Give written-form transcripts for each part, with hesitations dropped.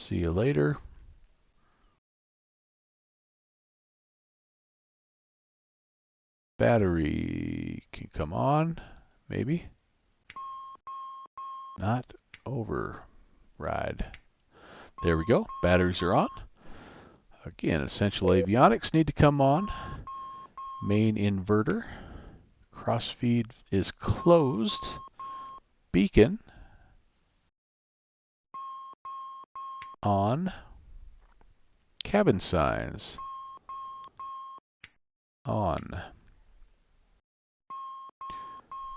See you later. Battery can come on, maybe. Not override. There we go. Batteries are on. Again, essential avionics need to come on. Main inverter. Crossfeed is closed. Beacon on. Cabin signs on.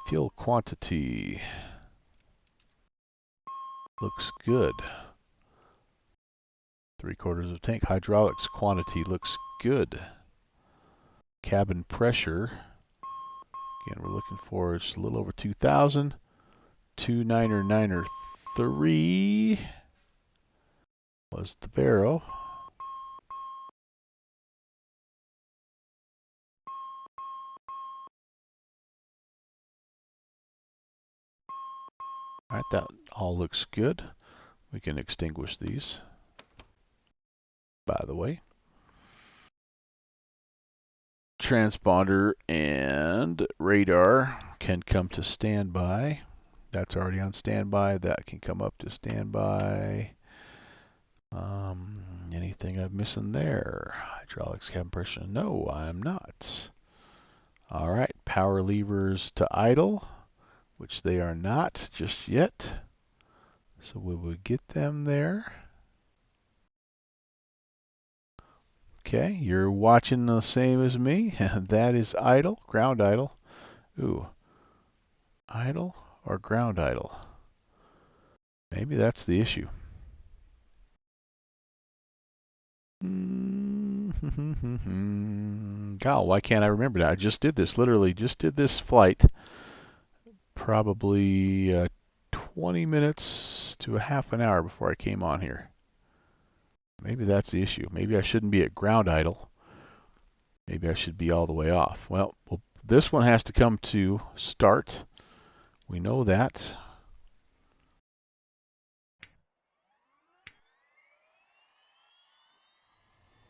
Fuel quantity looks good. 3/4 of tank. Hydraulics quantity looks good. Cabin pressure, again, we're looking for it's a little over 2,000. 29993 was the barrel. All right, that all looks good. We can extinguish these, by the way. Transponder and radar can come to standby. That's already on standby. That can come up to standby. Anything I'm missing there? Hydraulics, cabin pressure. No, I'm not. All right, power levers to idle, which they are not just yet. So we will get them there. Okay, you're watching the same as me. That is idle, ground idle. Ooh, idle or ground idle? Maybe that's the issue. God, why can't I remember that? I just did this, literally just did this flight probably 20 minutes to a half an hour before I came on here. Maybe that's the issue. Maybe I shouldn't be at ground idle. Maybe I should be all the way off. Well, this one has to come to start. We know that.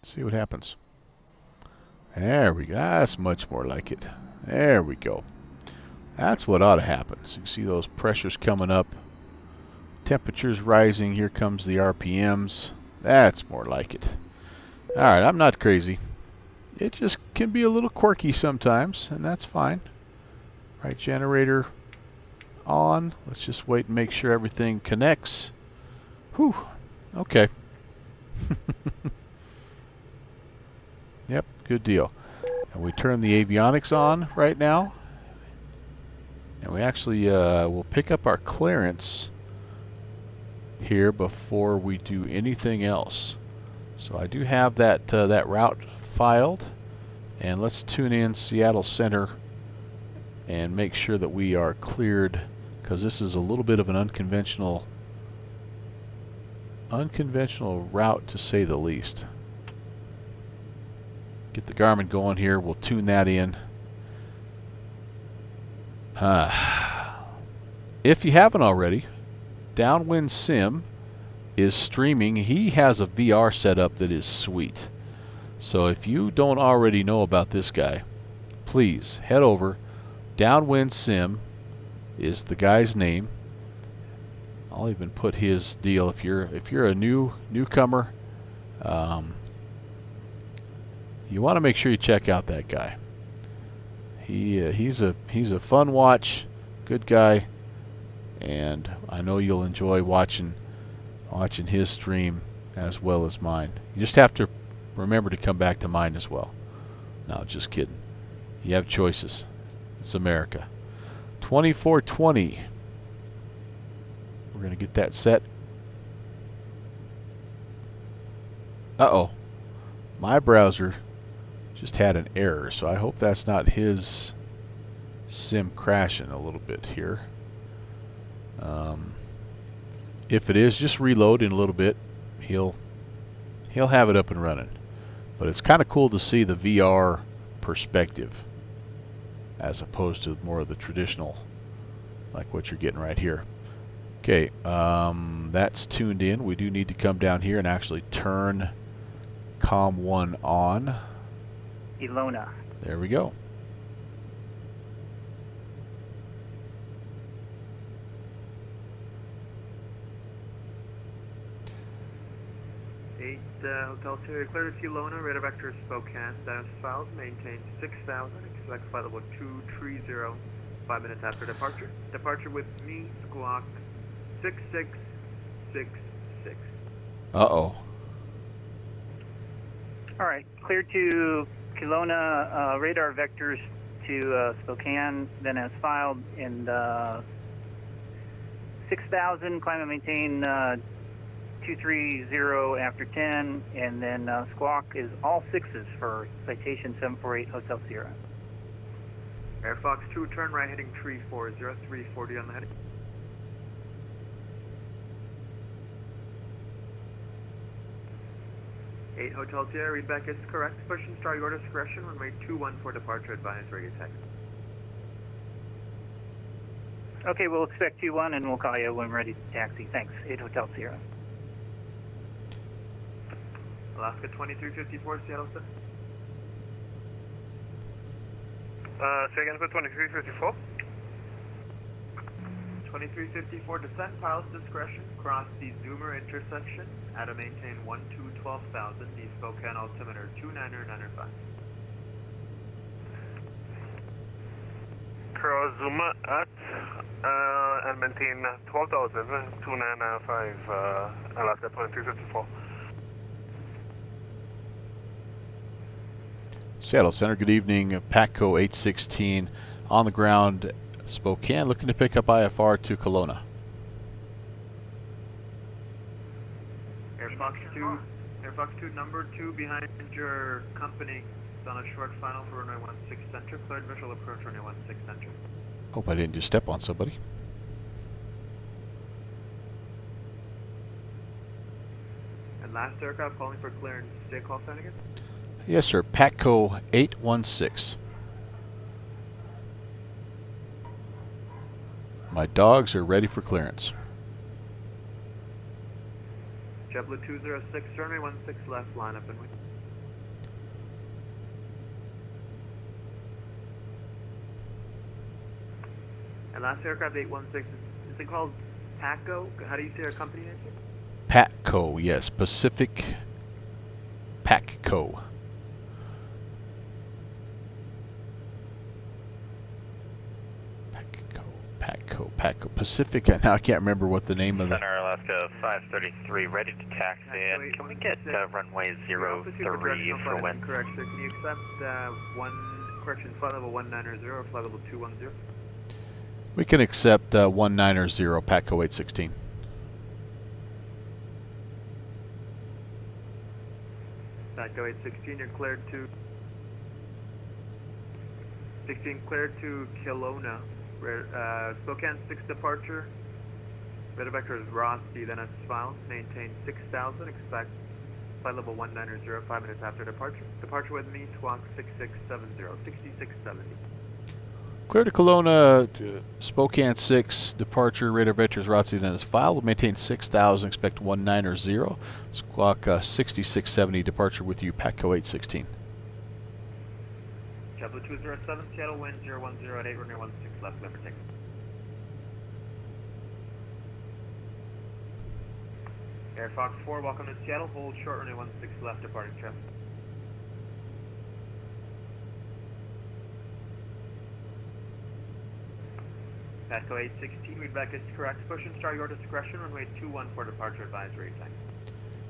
See what happens. There we go. That's much more like it. There we go. That's what ought to happen. So you can see those pressures coming up. Temperatures rising. Here comes the RPMs. That's more like it. All right, I'm not crazy. It just can be a little quirky sometimes, and that's fine. Right, generator on. Let's just wait and make sure everything connects. Whew. Okay. Yep, good deal. And we turn the avionics on right now. And we actually will pick up our clearance here before we do anything else. So I do have that that route filed, and let's tune in Seattle Center and make sure that we are cleared, because this is a little bit of an unconventional route, to say the least. Get the Garmin going here. We'll tune that in. If you haven't already, Downwind Sim is streaming. He has a VR setup that is sweet. So if you don't already know about this guy, please head over. Downwind Sim is the guy's name. I'll even put his deal if you're a newcomer. You want to make sure you check out that guy. He's a fun watch, good guy, and I know you'll enjoy watching his stream as well as mine. You just have to remember to come back to mine as well. No, just kidding. You have choices. It's America. 2420. We're going to get that set. Uh-oh. My browser just had an error, so I hope that's not his sim crashing a little bit here. If it is, just reload in a little bit. He'll have it up and running. But it's kind of cool to see the VR perspective as opposed to more of the traditional, like what you're getting right here. Okay, that's tuned in. We do need to come down here and actually turn COM 1 on. Ilona. There we go. Hotel Sierra, clear to Ilona, radar vector Spokane, status files, maintain 6,000, expect flight level 230, 5 minutes after departure. Departure with me, squawk 6666. Uh-oh. Alright, clear to Kelowna, radar vectors to Spokane, then as filed, and 6,000, climb and maintain 230 after 10, and then squawk is all sixes for citation 748 Hotel Sierra. Air Fox 2, turn right heading 340, 340 on the heading. Eight Hotel Sierra, readback is correct. Push and start your discretion. Runway 21 for departure. Advise radio taxi. Okay, we'll expect 21 and we'll call you when we're ready to taxi. Thanks. 8 Hotel Sierra. Alaska 2354, Seattle sir. Say again for 2354. 2354, descent pilot's discretion. Cross the Zoomer intersection. At a maintain 12,000. The Spokane altimeter 29905. Cross Zuma at and maintain 12,000, 295, Alaska 2354. Seattle Center, good evening. PACO 816 on the ground, Spokane, looking to pick up IFR to Kelowna. Air Fox 2, number 2 behind your company. It's on a short final for runway 16 center. Cleared visual approach runway 16 center. Hope I didn't just step on somebody. And last aircraft calling for clearance. Stay call sign again? Yes, sir. PACO 816. My dogs are ready for clearance. JetBlue 206, runway 16 left, line up and wait. And last aircraft 816, is it called PACO? How do you say our company name? PACO, yes. Pacific PACO. PACO. Pacific, now I can't remember what the name of the... Center Alaska 533, ready to taxi in. Can we get runway 03 for wind? Correct, sir. Can you accept flight level 190 or flight level 210? We can accept 190, PACO 816. PACO 816, you're cleared to... 16 cleared to Kelowna. Spokane 6 departure. Radar vector is Rossi, then it's filed. Maintain 6,000. Expect flight level 190, 5 minutes after departure. Departure with me, squawk 6670, 6670. Clear to Kelowna, Spokane 6 departure. Radar vector is Rossi, then it's filed. We'll maintain 6,000. Expect 190. Squawk 6670. Departure with you, PACO 816. JetBlue 207, Seattle wind 010 at 8, runway 16 left, clear for takeoff. Air Fox 4, welcome to Seattle, hold short, runway 16 left, departing traffic. PACO 816, readback is correct. Push and start your discretion, runway 21 for departure advisory time.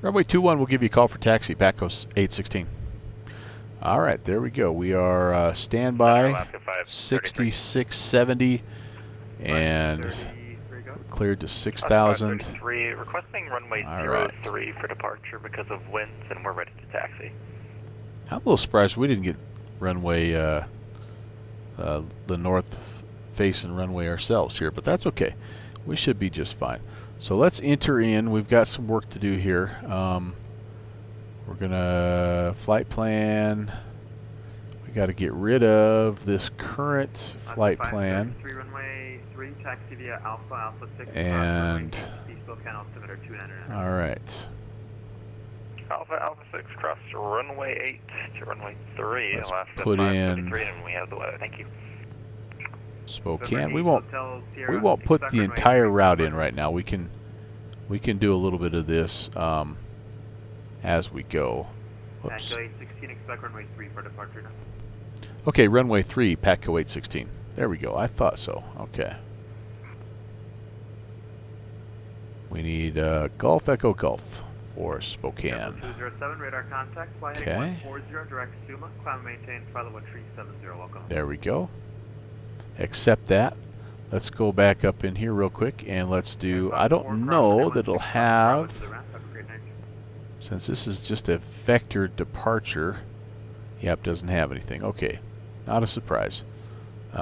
Runway 21 will give you a call for taxi, PACO 816. All right, there we go. We are standby, 6670, and cleared to 6,000. Requesting runway 03 for departure because of winds, and we're ready to taxi. I'm a little surprised we didn't get runway, the north facing runway ourselves here, but that's okay. We should be just fine. So let's enter in. We've got some work to do here. We're gonna flight plan. We got to get rid of this current flight plan. 3 runway 3, taxi via Alpha, Alpha 6, And Spokane altimeter 299. all right. Alpha, Alpha 6, cross runway 8 to runway 3. Let's Alaska put 533, and we have the weather. Thank you. Spokane. We won't put the entire route in right now. We can do a little bit of this as we go. Whoops. Patco 816, expect runway 3 for departure now. Okay, runway 3, Patco 816. There we go. I thought so. Okay. We need Golf Echo Golf for Spokane. 207, radar contact, fly heading Okay. 140, direct Suma, climb maintain, flight level 370, welcome. There we go. Accept that. Let's go back up in here real quick and let's do, I don't know that it'll have, since this is just a vector departure, yep, doesn't have anything. Okay, not a surprise. We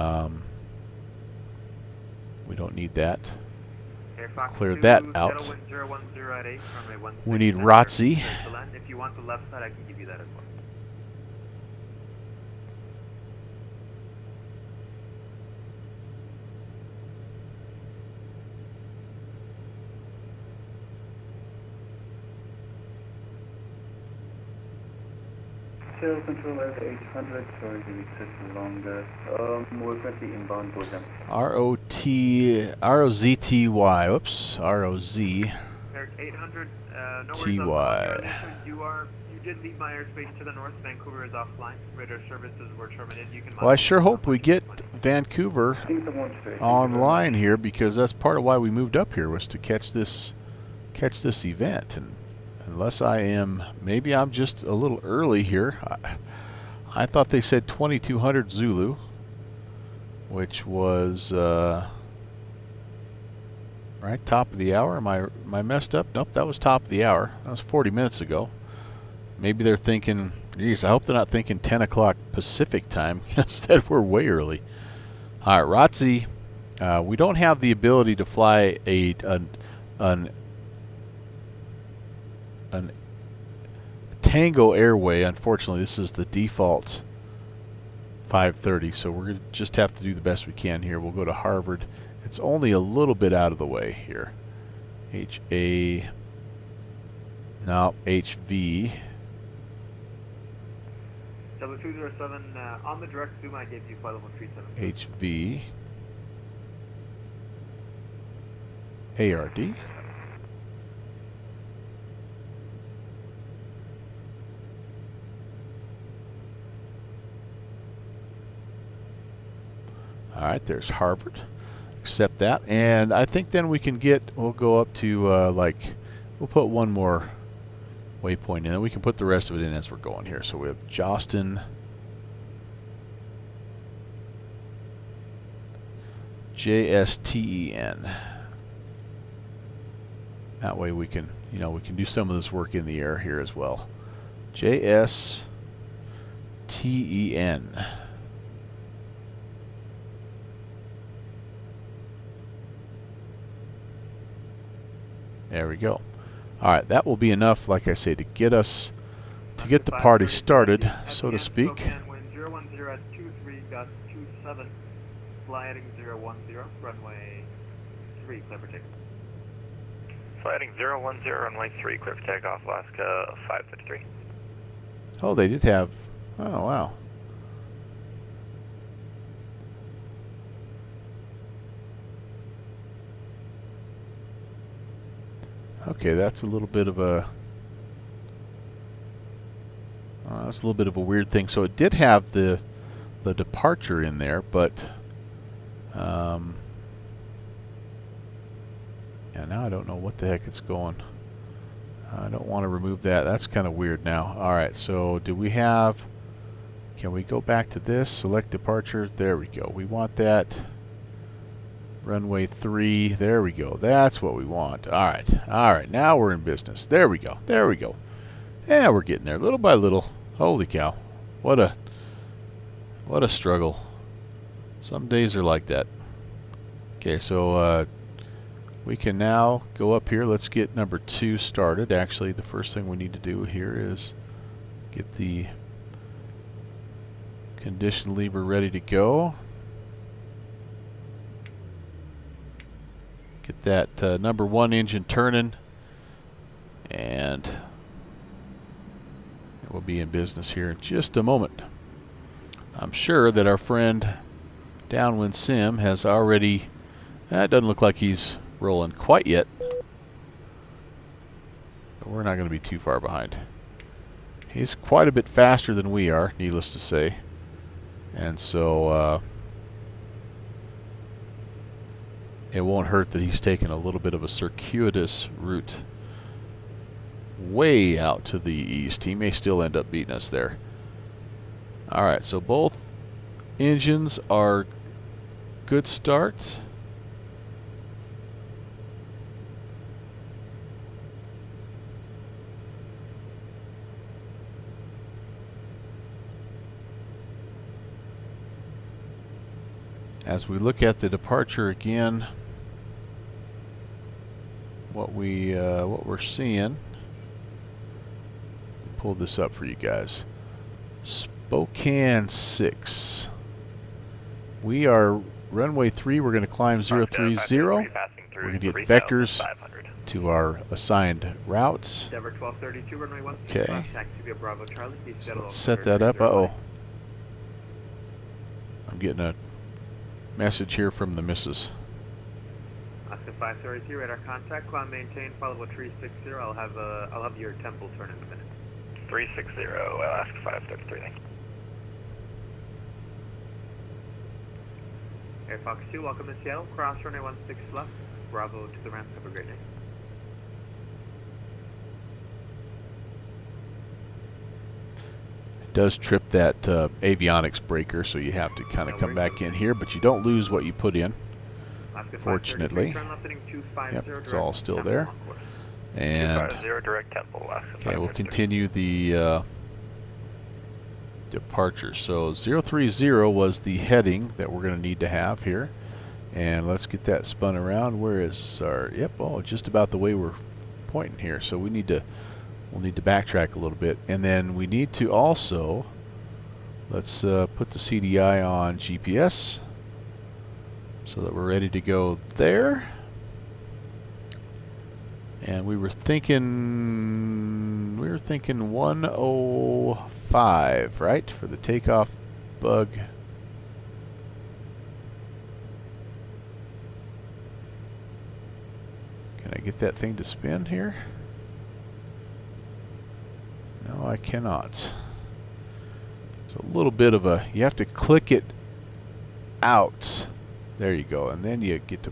don't need that. Clear that out. We need ROTC. If you want the left side, I can give you that as well. Tail control at 800, sorry to be taking longer. We're currently inbound for them. ROZTY, whoops, ROZ. Eric 800, no TY. worries you did leave my airspace to the north. Vancouver is offline. Radar services were terminated. You can Well, I sure hope we get Vancouver online here, because that's part of why we moved up here, was to catch this event. And unless I am, maybe I'm just a little early here. I thought they said 2200 Zulu, which was right top of the hour. Am I messed up? Nope, that was top of the hour. That was 40 minutes ago. Maybe they're thinking, geez, I hope they're not thinking 10 o'clock Pacific time. Instead, we're way early. All right, ROTC, we don't have the ability to fly an Tango Airway. Unfortunately, this is the default 530, so we're going to just have to do the best we can here. We'll go to Harvard. It's only a little bit out of the way here. HV. Double 207, on the direct zoom, I gave you flight level 37. HV. ARD. All right, there's Harvard. Accept that, and I think then we can get. We'll go up to we'll put one more waypoint in, and we can put the rest of it in as we're going here. So we have Jostin, JSTEN. That way we can, we can do some of this work in the air here as well. JSTEN. There we go. All right, that will be enough, like I say, to get us, to get the party started, so to speak. Wind 010 at 23.27, fly heading 010, runway 3, clear for takeoff. Fly heading 010, runway 3, clear for takeoff, Alaska 553. Oh, they did have, oh wow. Okay, that's a little bit of a weird thing. So it did have the departure in there, but yeah, now I don't know what the heck it's going. I don't want to remove that. That's kind of weird now. All right, so do we have? Can we go back to this? Select departure. There we go. We want that. Runway 3, there we go. That's what we want. All right, now we're in business. There we go. Yeah, we're getting there little by little. Holy cow, what a struggle. Some days are like that. Okay, so we can now go up here. Let's get number 2 started. Actually, the first thing we need to do here is get the Condition lever ready to go. Get that number 1 engine turning, and we'll be in business here in just a moment. I'm sure that our friend Downwind Sim has already... It doesn't look like he's rolling quite yet, but we're not going to be too far behind. He's quite a bit faster than we are, needless to say, and so it won't hurt that he's taken a little bit of a circuitous route way out to the east. He may still end up beating us there. Alright, so both engines are good start. As we look at the departure again, what we're seeing, pull this up for you guys. Spokane 6. We are runway 3. We're going to climb 030. We're going to get vectors to our assigned routes. Denver 1232, runway 1. Okay. Taxi via Bravo Charlie. So let's set that up. Uh-oh. I'm getting a message here from the missus. Oscar 532, radar contact. Climb maintain. Follow 360. I'll have your temple turn in a minute. 360, Alaska 533, thank you. Air Fox 2, welcome to Seattle. Cross runway 16 left. Bravo to the ramp. Have a great day. It does trip that avionics breaker, so you have to kind of come back in here, but you don't lose what you put in, fortunately. Yep, it's all still there. And direct temple, okay, we'll continue the departure. So 030 was the heading that we're going to need to have here, and let's get that spun around. Where is our... Yep, oh, just about the way we're pointing here. So we'll need to backtrack a little bit, and then we need to also, let's put the CDI on GPS so that we're ready to go there. And we were thinking 105, right, for the takeoff bug. Can I get that thing to spin here? No, I cannot. It's a little bit of a, you have to click it out. There you go, and then you get to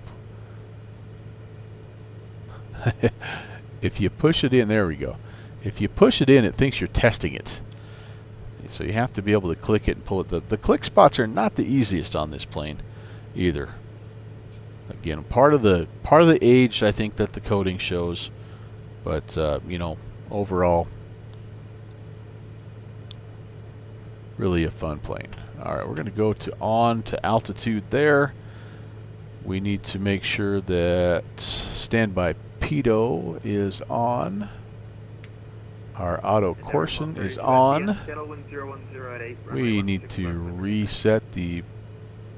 if you push it in, there we go. If you push it in, it thinks you're testing it. So you have to be able to click it and pull it. The click spots are not the easiest on this plane either. Again, part of the age, I think, that the coding shows, but you know, overall, really a fun plane. All right, we're going to go on to altitude there. We need to make sure that standby pitot is on. Our auto courson is on. We need to reset the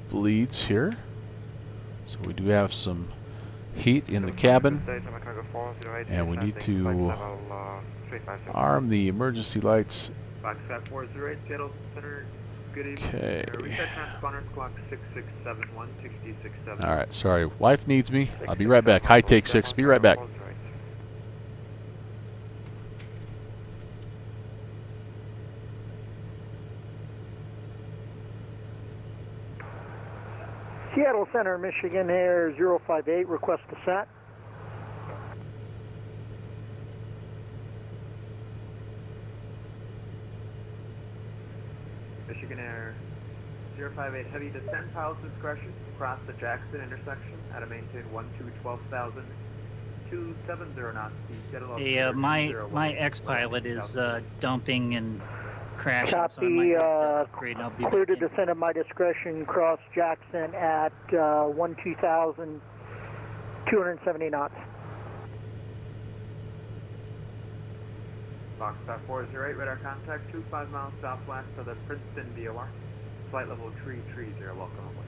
bleeds here. So we do have some heat in the cabin, and we need to arm the emergency lights. Okay. Alright, sorry. Wife needs me. I'll be right back. High take 6. Be right back. Seattle Center, Michigan Air 058, request to SAT. Michigan Air 058, heavy descent, pilot's discretion, cross the Jackson intersection at a maintain 12,000, 270 knots. Yeah, my ex-pilot is dumping and crashing, Copy, so I might have to upgrade. I'll be clear to back in. descend at my discretion, cross Jackson at 12,000, 270 knots. Foxtrot 408, radar contact 25 miles southwest of the Princeton VOR. flight level 330, welcome aboard.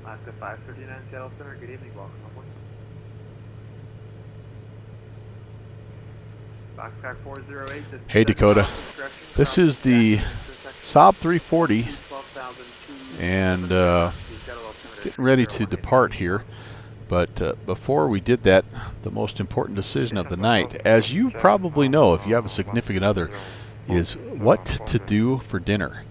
Alaska 539 Seattle Center, good evening, welcome aboard. Boxcar 408. Hey Dakota, this is the SAAB 340 and getting ready to depart here. But before we did that, the most important decision of the night, as you probably know if you have a significant other, is what to do for dinner.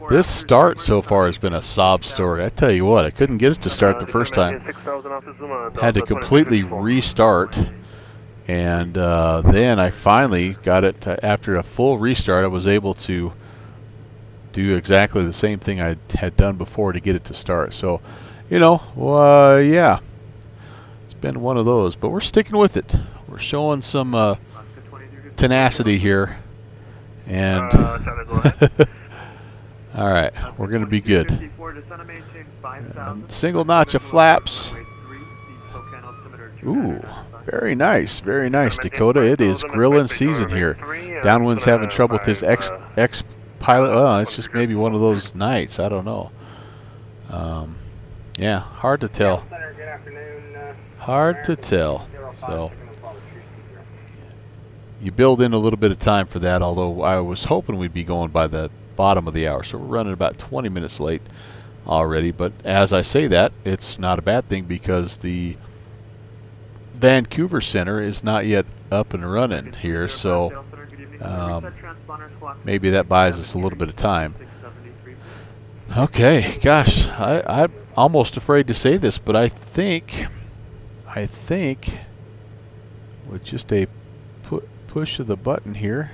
This start so far has been a sob story. I tell you what, I couldn't get it to start the first time. Had to completely restart, and then I finally got it. After a full restart, I was able to do exactly the same thing I had done before to get it to start. So, you know, yeah, it's been one of those, but we're sticking with it. We're showing some tenacity here. And all right, we're going to be good. Single notch of flaps. Ooh, very nice, Dakota. It is grilling season here. Downwind's having trouble with his X pilot. Well, it's just maybe one of those nights. I don't know. Yeah, hard to tell. Hard to tell. So you build in a little bit of time for that, although I was hoping we'd be going by the bottom of the hour. So we're running about 20 minutes late already. But as I say that, it's not a bad thing because the Vancouver Center is not yet up and running here. So maybe that buys us a little bit of time. Okay, gosh, I'm almost afraid to say this, but I think with just a push of the button here,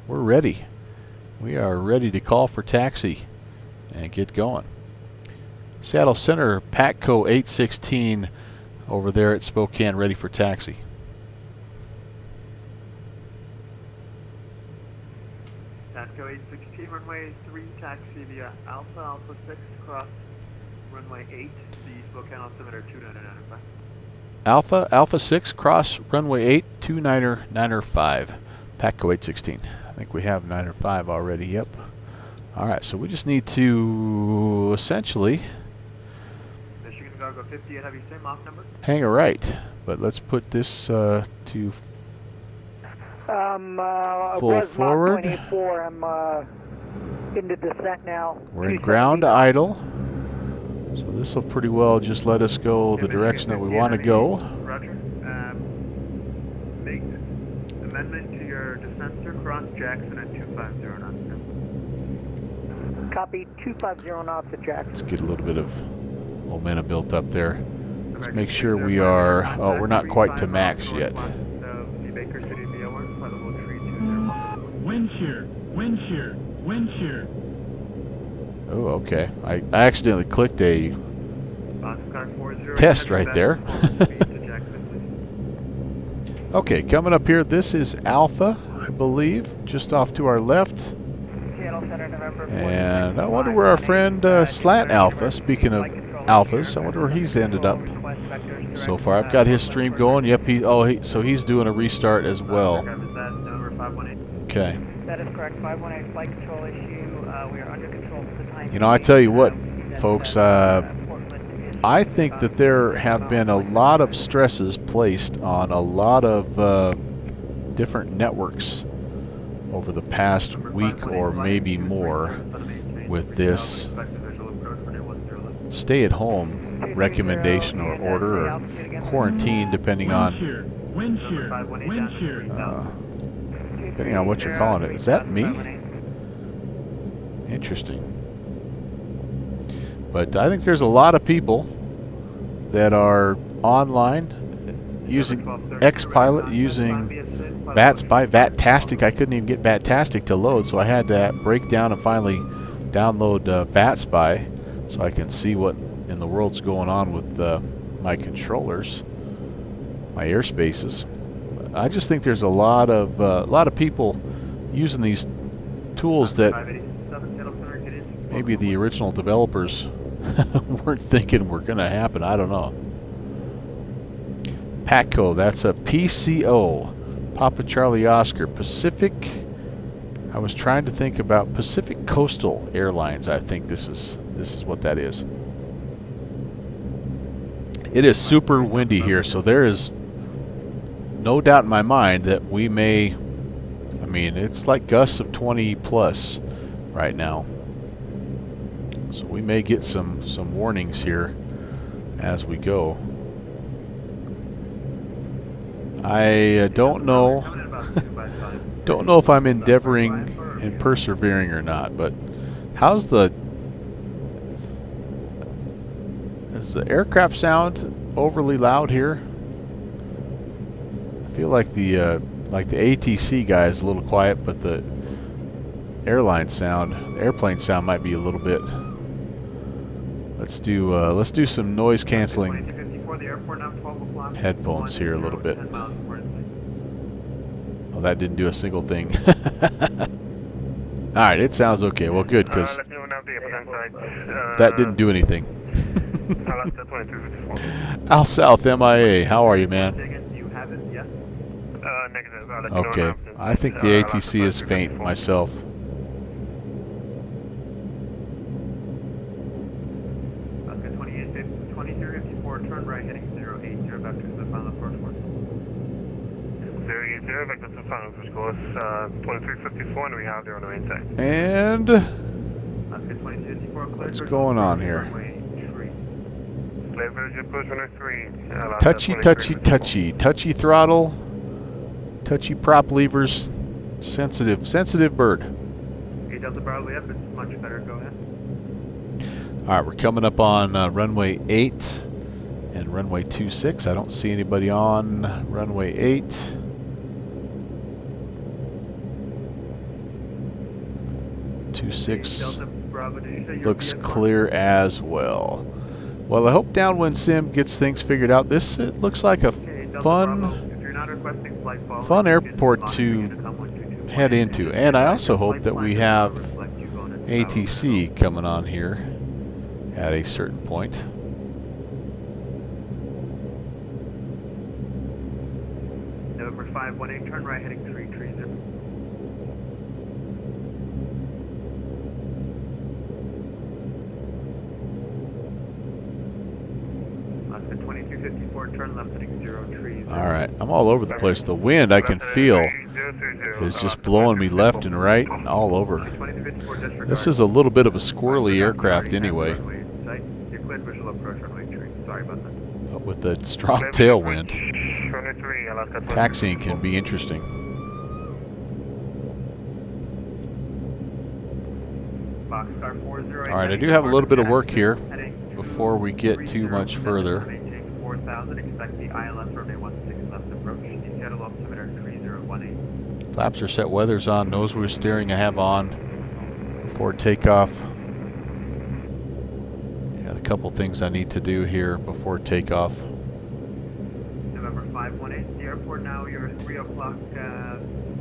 we're ready. We are ready to call for taxi and get going. Seattle Center, Patco 816 over there at Spokane, ready for taxi. Patco 816, runway 3, taxi via Alpha 6, cross runway 8, the Spokane altimeter 2995. Alpha 6, cross runway 8, 2995. Patco 816. I think we have 905 already, yep. Alright, so we just need to essentially Michigan Gargo 58, have you same off number? hang a right. But let's put this to full forward. 24, I'm into descent now. We're in ground idle. So this will pretty well just let us go the direction that we want to go. Roger. Make amendment to your descent, sir. Cross Jackson at 250 knots. Copy, 250 knots at Jackson. Let's get a little bit of momentum built up there. Let's make sure we are, oh, we're not quite to max yet. Wind shear, wind shear, wind shear. Oh, okay. I accidentally clicked a test right there. Okay, coming up here, this is Alpha, I believe, just off to our left. And I wonder where our friend Slant Alpha, speaking of alphas, I wonder where he's ended up so far. I've got his stream going. Yep, so he's doing a restart as well. Okay. That is correct. 518 flight control issue. We are under control for the time. You know, I tell you what, folks, I think that there have been a lot of stresses placed on a lot of different networks over the past week or maybe more with this stay-at-home recommendation or order or quarantine, depending on depending on what you're calling it. Is that me? Interesting. But I think there's a lot of people that are online using X-Pilot, using VATSPY, VATtastic. I couldn't even get VATtastic to load, so I had to break down and finally download VATSPY so I can see what in the world's going on with my controllers. my airspaces. I just think there's a lot of people using these tools that maybe the original developers weren't thinking were going to happen. I don't know. PATCO, that's a PCO, Papa Charlie Oscar, Pacific. I was trying to think about Pacific Coastal Airlines. I think this is what that is. It is super windy here, so there is no doubt in my mind that we may, I mean, it's like gusts of 20 plus right now. So we may get some warnings here as we go. I don't know if I'm endeavoring and persevering or not, but is the aircraft sound overly loud here? I feel like the ATC guy is a little quiet, but the airplane sound might be a little bit. Let's do some noise canceling headphones here a little bit. Oh, that didn't do a single thing. Alright, it sounds okay. Well, good, because that didn't do anything. Al South MIA, how are you, man? Okay, I think the ATC is faint myself. Okay, 2354, turn right heading 080, back to the final approach course. 080, vector to final approach course, 2354, and we have the runway intact. And Okay, 2254, what's going on here? Touchy throttle, touchy prop levers, sensitive bird. He does the broadway up, it's much better, go ahead. Alright, we're coming up on runway 8 and runway 26. I don't see anybody on runway 8. Looks clear as well. Well, I hope Downwind Sim gets things figured out. It looks like a fun airport to head into. And I also hope that we have ATC coming on here at a certain point. November 518, turn right heading 330. Oscar 2254, turn left heading 030. Alright, I'm all over the place. The wind I can feel is just blowing me left and right and all over. This is a little bit of a squirrely aircraft anyway. But with the strong tailwind, taxiing can be interesting. Alright, I do have a little bit of work here before we get too much further. Flaps are set, weather's on, nose wheel steering I have on before takeoff. Got a couple things I need to do here before takeoff. November 518, the airport now, you're 3 o'clock.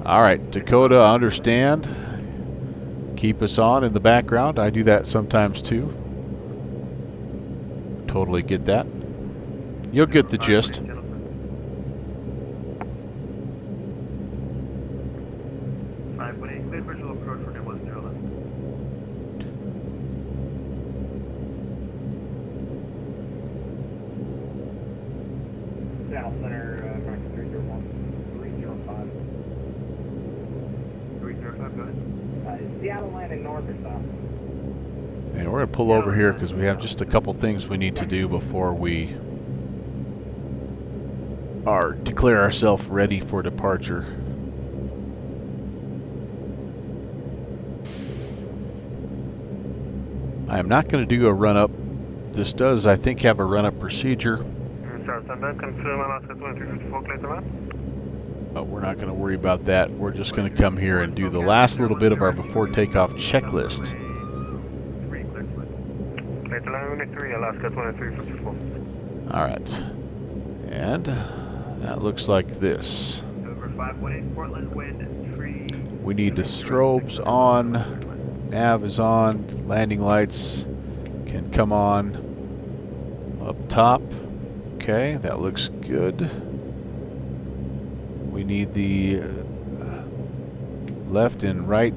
Alright, Dakota, I understand. Keep us on in the background. I do that sometimes too. Totally get that. You'll get the gist. Visual approach for 10 South Center, 301, 305. 305, go ahead. Seattle landing north or south? And we're going to pull over here because we have just a couple things we need to do before we declare ourselves ready for departure. I am not going to do a run-up. This does, I think, have a run-up procedure. But we're not going to worry about that. We're just going to come here and do the last little bit of our before takeoff checklist. Alright. And That looks like this. Over 518 Portland wind 3. We need the strobes on. Nav is on. Landing lights can come on up top. Okay, that looks good. We need the left and right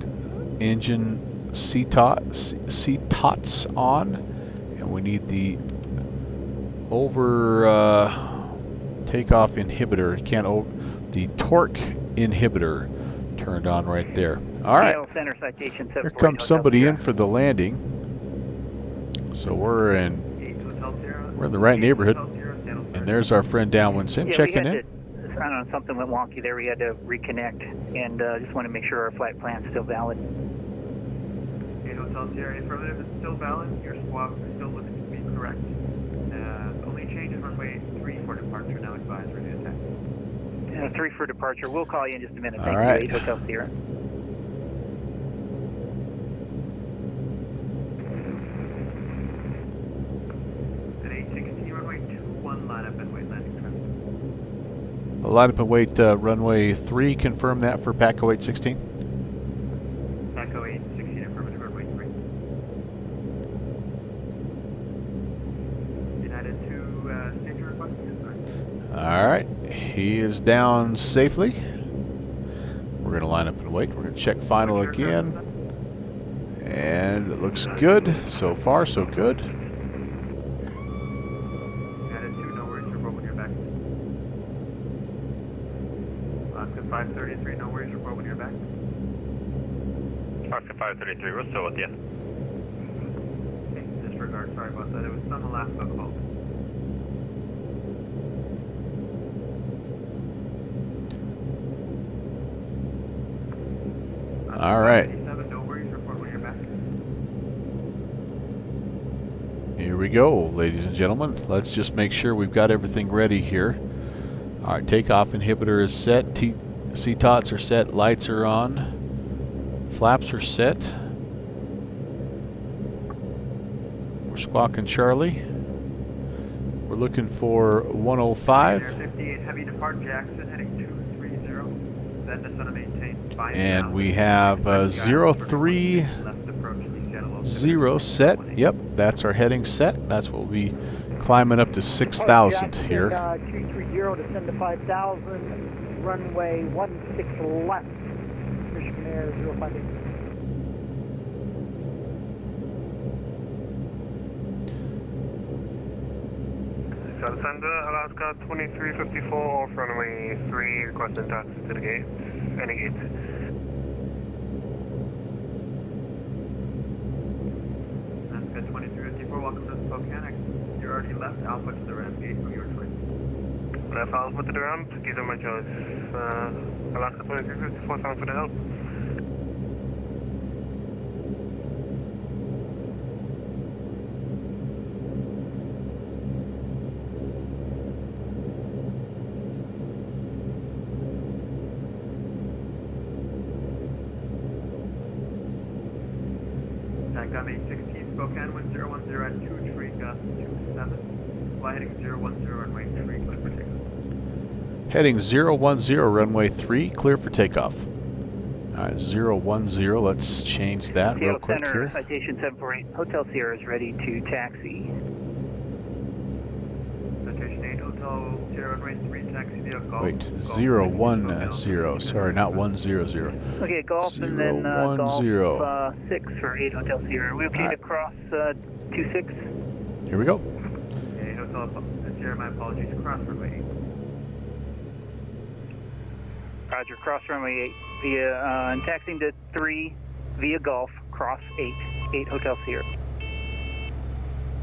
engine CTOTs on, and we need the over takeoff inhibitor. The torque inhibitor turned on right there. All right. Center citation Here comes somebody in for the landing. So we're in the right neighborhood. And there's our friend Downwind Sim checking in. I don't know, something went wonky there. We had to reconnect, and just want to make sure our flight plan's still valid. Hotel Sierra, affirmative, it's still valid. Your swap still looks to be correct. Only change is runway 3 for departure. Now advised ready to attack. 3 for departure. We'll call you in just a minute. All right. 8 Hotel Sierra. At 816, runway 21, line up and wait landing traffic. Line up and wait, runway 3, confirm that for Paco 816. Paco 816, affirmative, runway 3. United to safety request. Alright, he is down safely. We're going to line up and wait. We're going to check final again. And it looks good. So far, so good. United 2, no worries, report when you're back. Alaska 533, no worries, report when you're back. Alaska 533, we're still with you. Okay, disregard, sorry about that. It was some Alaska call. All right. No worries, report when you're back. Here we go, ladies and gentlemen. Let's just make sure we've got everything ready here. All right, takeoff inhibitor is set. CTOTs are set. Lights are on. Flaps are set. We're squawking Charlie. We're looking for 105. 58, heavy depart Jackson, heading 230. Then to center maintain. And we have 030 set. Yep, that's our heading set. That's what we'll be climbing up to 6,000 here. 230, descend to 5,000, runway 16 left. Michigan Air 058. Alexander, Alaska 2354, off runway 3, requesting taxi to the gate. Any gate. Alaska 2354, welcome to Spokane. You're already left, Alpha to the ramp, gate from your choice. Left Alpha to the ramp, give them my choice. Alaska 2354, sounds for the help. TACOM 816, Spokane, wind 010 at 2, tree gust 27. Fly heading 010, runway 3, clear for takeoff. Heading 010, runway 3, clear for takeoff. Alright, 010, let's change that real quick Center, here. citation 748, Hotel Sierra is ready to taxi. Citation 8, Hotel Sierra, runway 3, taxi via Golf. Wait, Golf 010, sorry, not 100. Okay, Golf and then Golf 6 for 8 Hotel Sierra. Are we okay to cross 26? Here we go. Okay, Hotel Sierra, my apologies, cross runway 8. Roger, cross runway 8 via, and taxiing to 3 via Golf, cross 8 Hotel Sierra.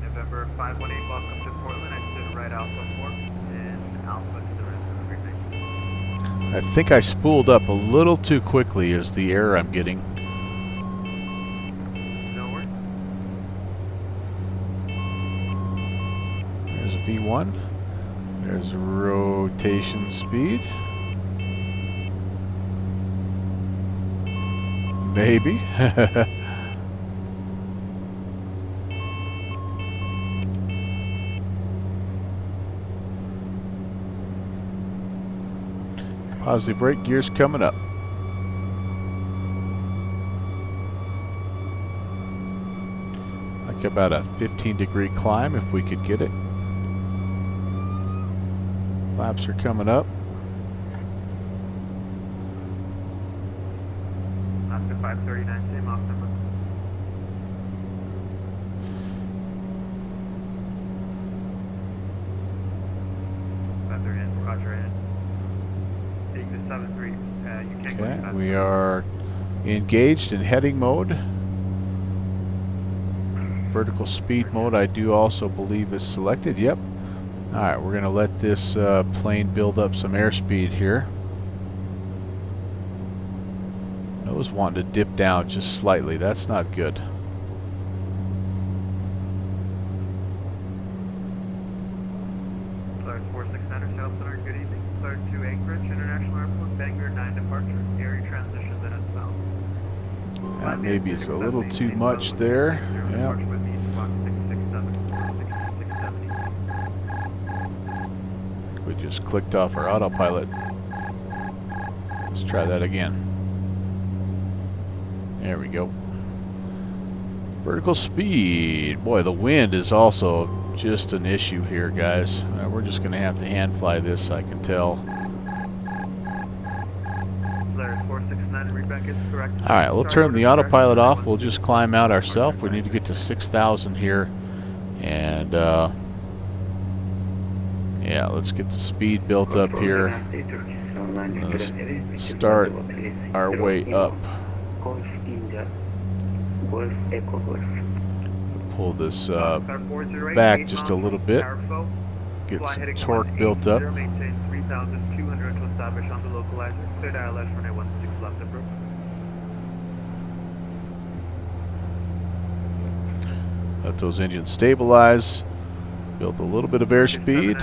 November 518, welcome to Portland, exit right Alpha 4, and Alpha to the rest of the frequency. I think I spooled up a little too quickly is the error I'm getting. No worries. There's a V1. There's rotation speed. Maybe. Positive brake gear's coming up. Like about a 15-degree climb if we could get it. Flaps are coming up. Oscar 539, same off number. Roger, and taking the 7-3, you can't go Okay, faster. we are engaged in heading mode. Vertical speed mode I do also believe is selected. Yep. Alright, we're going to let this plane build up some airspeed here. Nose wanting to dip down just slightly. That's not good. Flyer 469, South Center, good evening. Flyer 2 Anchorage, International Airport, Bangor 9 departure, area transition, then it's south. Maybe it's a little too much there. Yeah. We just clicked off our autopilot. Let's try that again. There we go. Vertical speed. Boy, the wind is also just an issue here, guys. We're just going to have to hand fly this, I can tell. Alright, we'll turn the autopilot off. We'll just climb out ourselves. We need to get to 6,000 here. And, yeah, let's get the speed built up here. Let's start our way up. Pull this back just a little bit. Get some torque built up. Let those engines stabilize. Build a little bit of airspeed.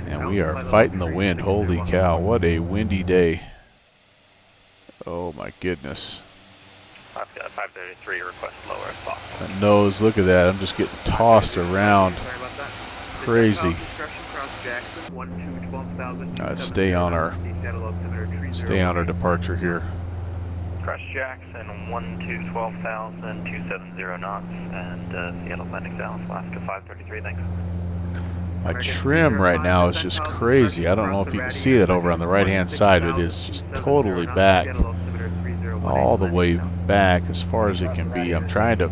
And we are fighting the wind. Holy cow, what a windy day. Oh my goodness. I've got 533, request lower if possible. That nose, look at that. I'm just getting tossed around. Crazy. Stay on our departure here. Cross Jackson 12,000, 270 knots, and Seattle landing Dallas, Alaska 533, thanks. My trim right now is just crazy. I don't know if you can see that over on the right hand side. It is just totally back. All the way back as far as it can be. I'm trying to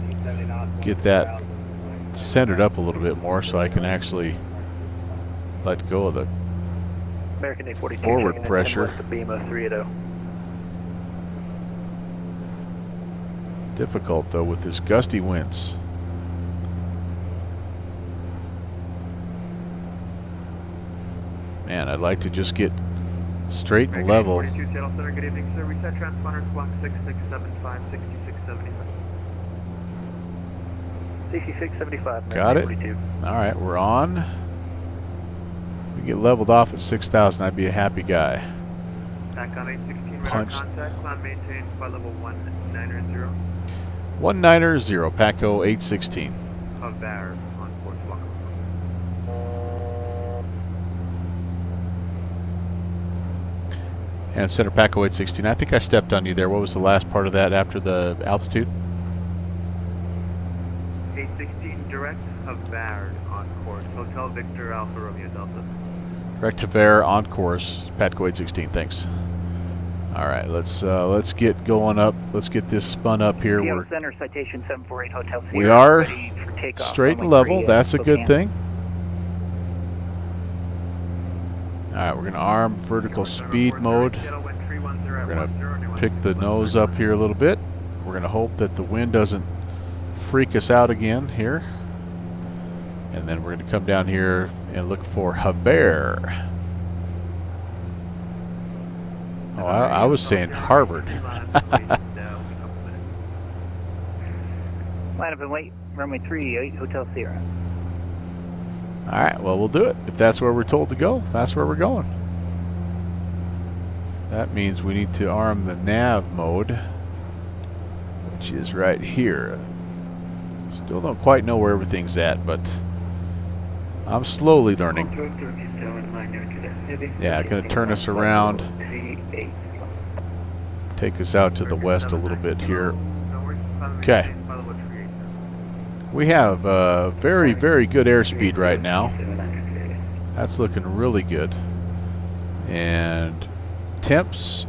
get that centered up a little bit more so I can actually let go of the forward pressure. Difficult though with this gusty winds. Man, I'd like to just get straight and level. 42 Seattle Center, good evening, sir. Reset transponder clock 6675, 6675. 6675. Got it. 42. All right, we're on. We get leveled off at 6,000. I'd be a happy guy. Back on 816, radar contact, climb maintained, flight level 190. 190, Paco 816. Of Barrett on course block. And center Paco 816. I think I stepped on you there. What was the last part of that after the altitude? 816 direct of Barrett on course. Hotel Victor Alpha Romeo Delta. Direct to Bear on course. Paco 816. Thanks. All right, let's get going up. Let's get this spun up here. Seattle Center, citation 748 Hotel Sierra. We are ready for takeoff, straight and runway level. 3, That's a good Spokane. thing. All right, we're going to arm vertical speed mode. We're going to pick the nose up here a little bit. We're going to hope that the wind doesn't freak us out again here. And then we're going to come down here and look for Havre. Oh, I was saying Harvard. Line up and wait, runway 3, Hotel Sierra. All right, well, we'll do it. If that's where we're told to go, that's where we're going. That means we need to arm the nav mode, which is right here. Still don't quite know where everything's at, but I'm slowly learning. Yeah, going to turn us around. Take us out to the west a little bit here. Okay. We have very, very good airspeed right now. That's looking really good. And temps,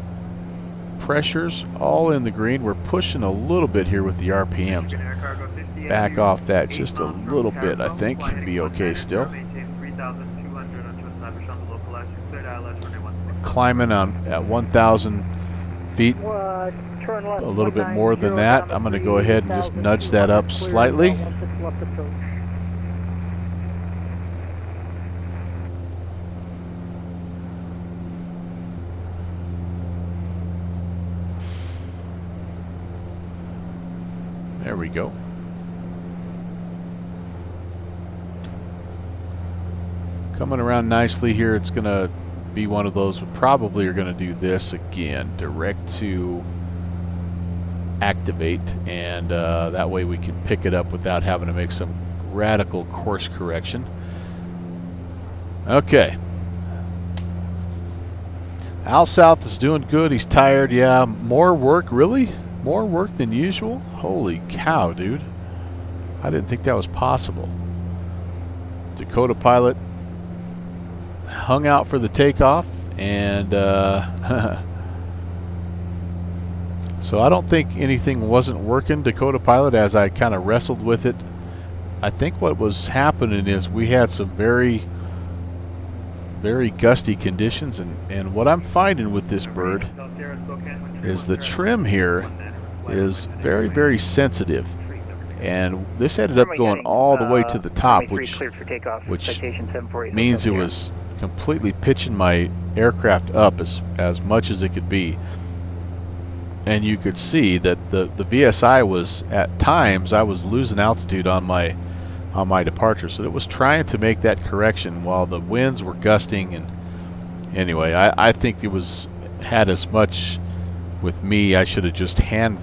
pressures, all in the green. We're pushing a little bit here with the RPMs. Back off that just a little bit, I think. Be okay still. Climbing on at 1,000 feet. A little bit more than that. I'm going to go ahead and just nudge that up slightly. There we go. Coming around nicely here. It's going to be one of those. We probably are going to do this again. Direct to activate, and that way we can pick it up without having to make some radical course correction. Okay. Al South is doing good. He's tired. Yeah, more work, really? More work than usual? Holy cow, dude. I didn't think that was possible. Dakota pilot hung out for the takeoff, and so I don't think anything wasn't working, Dakota pilot, as I kind of wrestled with it. I think what was happening is we had some very, very gusty conditions, and what I'm finding with this bird is the trim here is very, very sensitive. And this ended up going all the way to the top, which means it was completely pitching my aircraft up as much as it could be. And you could see that the VSI was, at times, I was losing altitude on my departure. So it was trying to make that correction while the winds were gusting. And anyway, I think it had as much with me. I should have just hand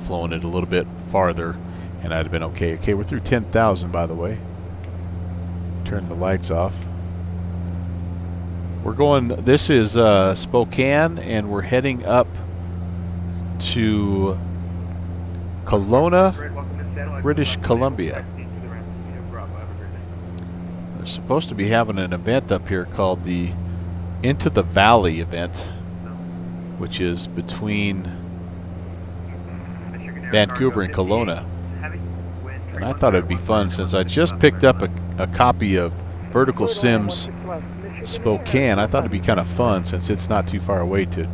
flown it a little bit farther, and I'd have been okay. Okay, we're through 10,000, by the way. Turn the lights off. We're going, this is Spokane, and we're heading up to Kelowna, British Columbia. They're supposed to be having an event up here called the Into the Valley event, which is between Vancouver and Kelowna. And I thought it'd be fun, since I just picked up a copy of Vertical Sims Spokane. I thought it'd be kind of fun, since it's not too far away, to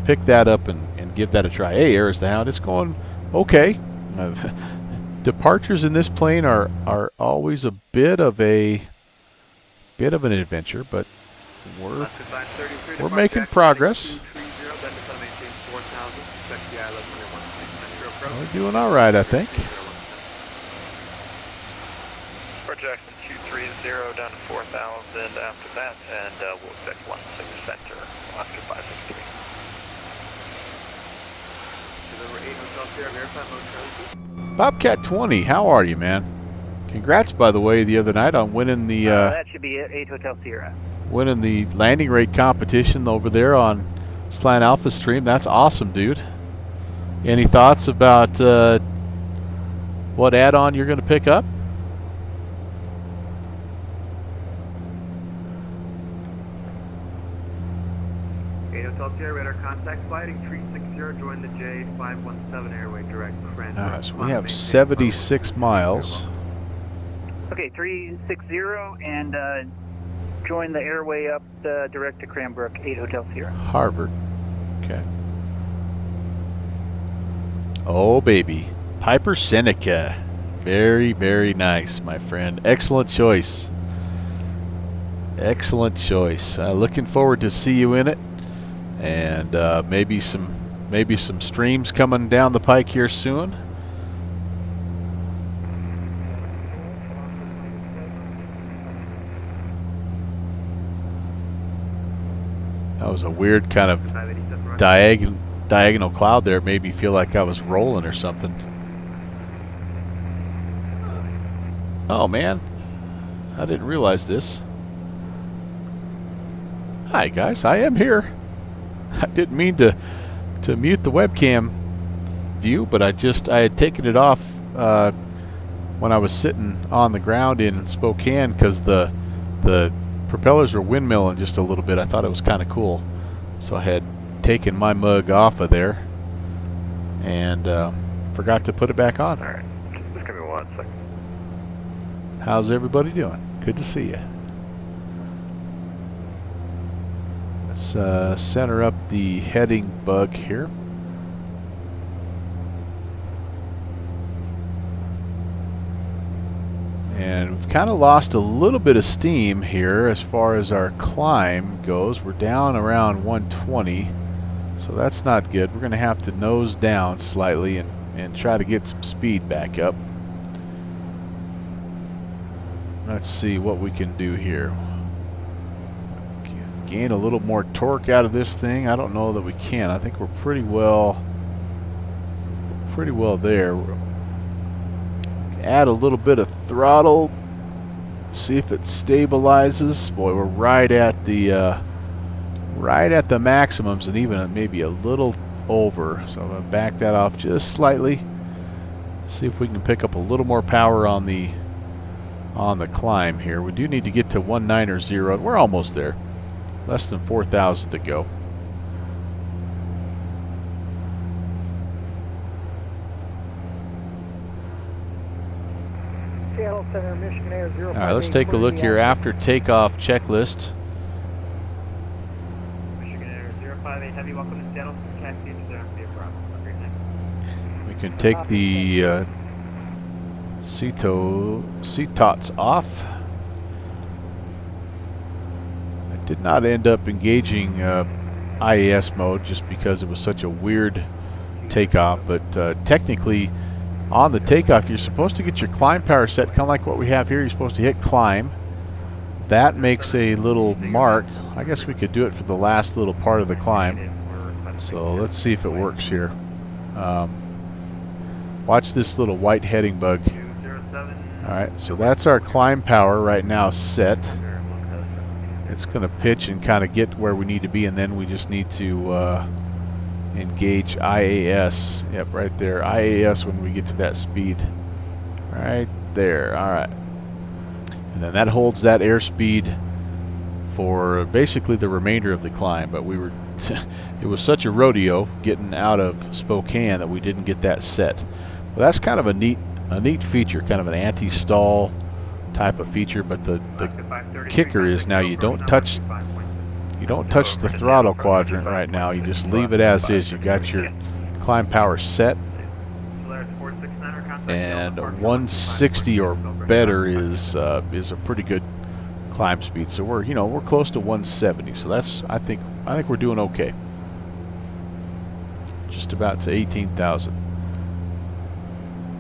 pick that up and give that a try. Hey, Air the Hound, it's going okay. Departures in this plane are always a bit of an adventure, but we're making progress. We're doing all right, I think. Jackson 230 down to 4,000 after that, and we'll expect 16 center after 563. Bobcat 20, how are you, man? Congrats, by the way, the other night on winning the that should be it, 8 Hotel Sierra. Winning the landing rate competition over there on Slant Alpha Stream. That's awesome, dude. Any thoughts about what add-on you're going to pick up? Radar contact flight 360, join the J517 airway direct. So we have 76 miles. Okay, 360, and join the airway up direct to Cranbrook, 8 Hotel Sierra. Harvard. Okay. Oh, baby. Piper Seneca. Very, very nice, my friend. Excellent choice. Excellent choice. Looking forward to see you in it. And maybe some streams coming down the pike here soon. That was a weird kind of diagonal cloud there. It made me feel like I was rolling or something. Oh man, I didn't realize this. Hi guys, I am here. I didn't mean to mute the webcam view, but I had taken it off when I was sitting on the ground in Spokane because the propellers were windmilling just a little bit. I thought it was kind of cool, so I had taken my mug off of there and forgot to put it back on. All right, just give me 1 second. How's everybody doing? Good to see you. Let's center up the heading bug here. And we've kind of lost a little bit of steam here as far as our climb goes. We're down around 120, so that's not good. We're going to have to nose down slightly and try to get some speed back up. Let's see what we can do here. Gain a little more torque out of this thing. I don't know that we can. I think we're pretty well there. Add a little bit of throttle, see if it stabilizes. Boy, we're right at the maximums and even maybe a little over. So I'm gonna back that off just slightly. See if we can pick up a little more power on the climb here. We do need to get to 190. We're almost there. Less than 4,000 to go. Seattle Center, Michigan Air 058. All right, let's take a look here after takeoff checklist. Michigan Air 058 Heavy, welcome to Seattle. Taxi to there, be a problem. Have a great night. We can take the CTOTs off. I did not end up engaging IAS mode just because it was such a weird takeoff, but technically on the takeoff you're supposed to get your climb power set kind of like what we have here. You're supposed to hit climb. That makes a little mark. I guess we could do it for the last little part of the climb. So let's see if it works here. Watch this little white heading bug. Alright, so that's our climb power right now set. It's going to pitch and kind of get where we need to be, and then we just need to engage IAS. Yep, right there. IAS when we get to that speed. Right there. Alright. And then that holds that airspeed for basically the remainder of the climb, but we were it was such a rodeo getting out of Spokane that we didn't get that set. Well, that's kind of a neat feature, kind of an anti-stall type of feature, but the kicker is now you don't touch the throttle quadrant right now. You just leave it as is. You've got your climb power set, and 160 or better is a pretty good climb speed. So we're close to 170. So that's I think we're doing okay. Just about to 18,000.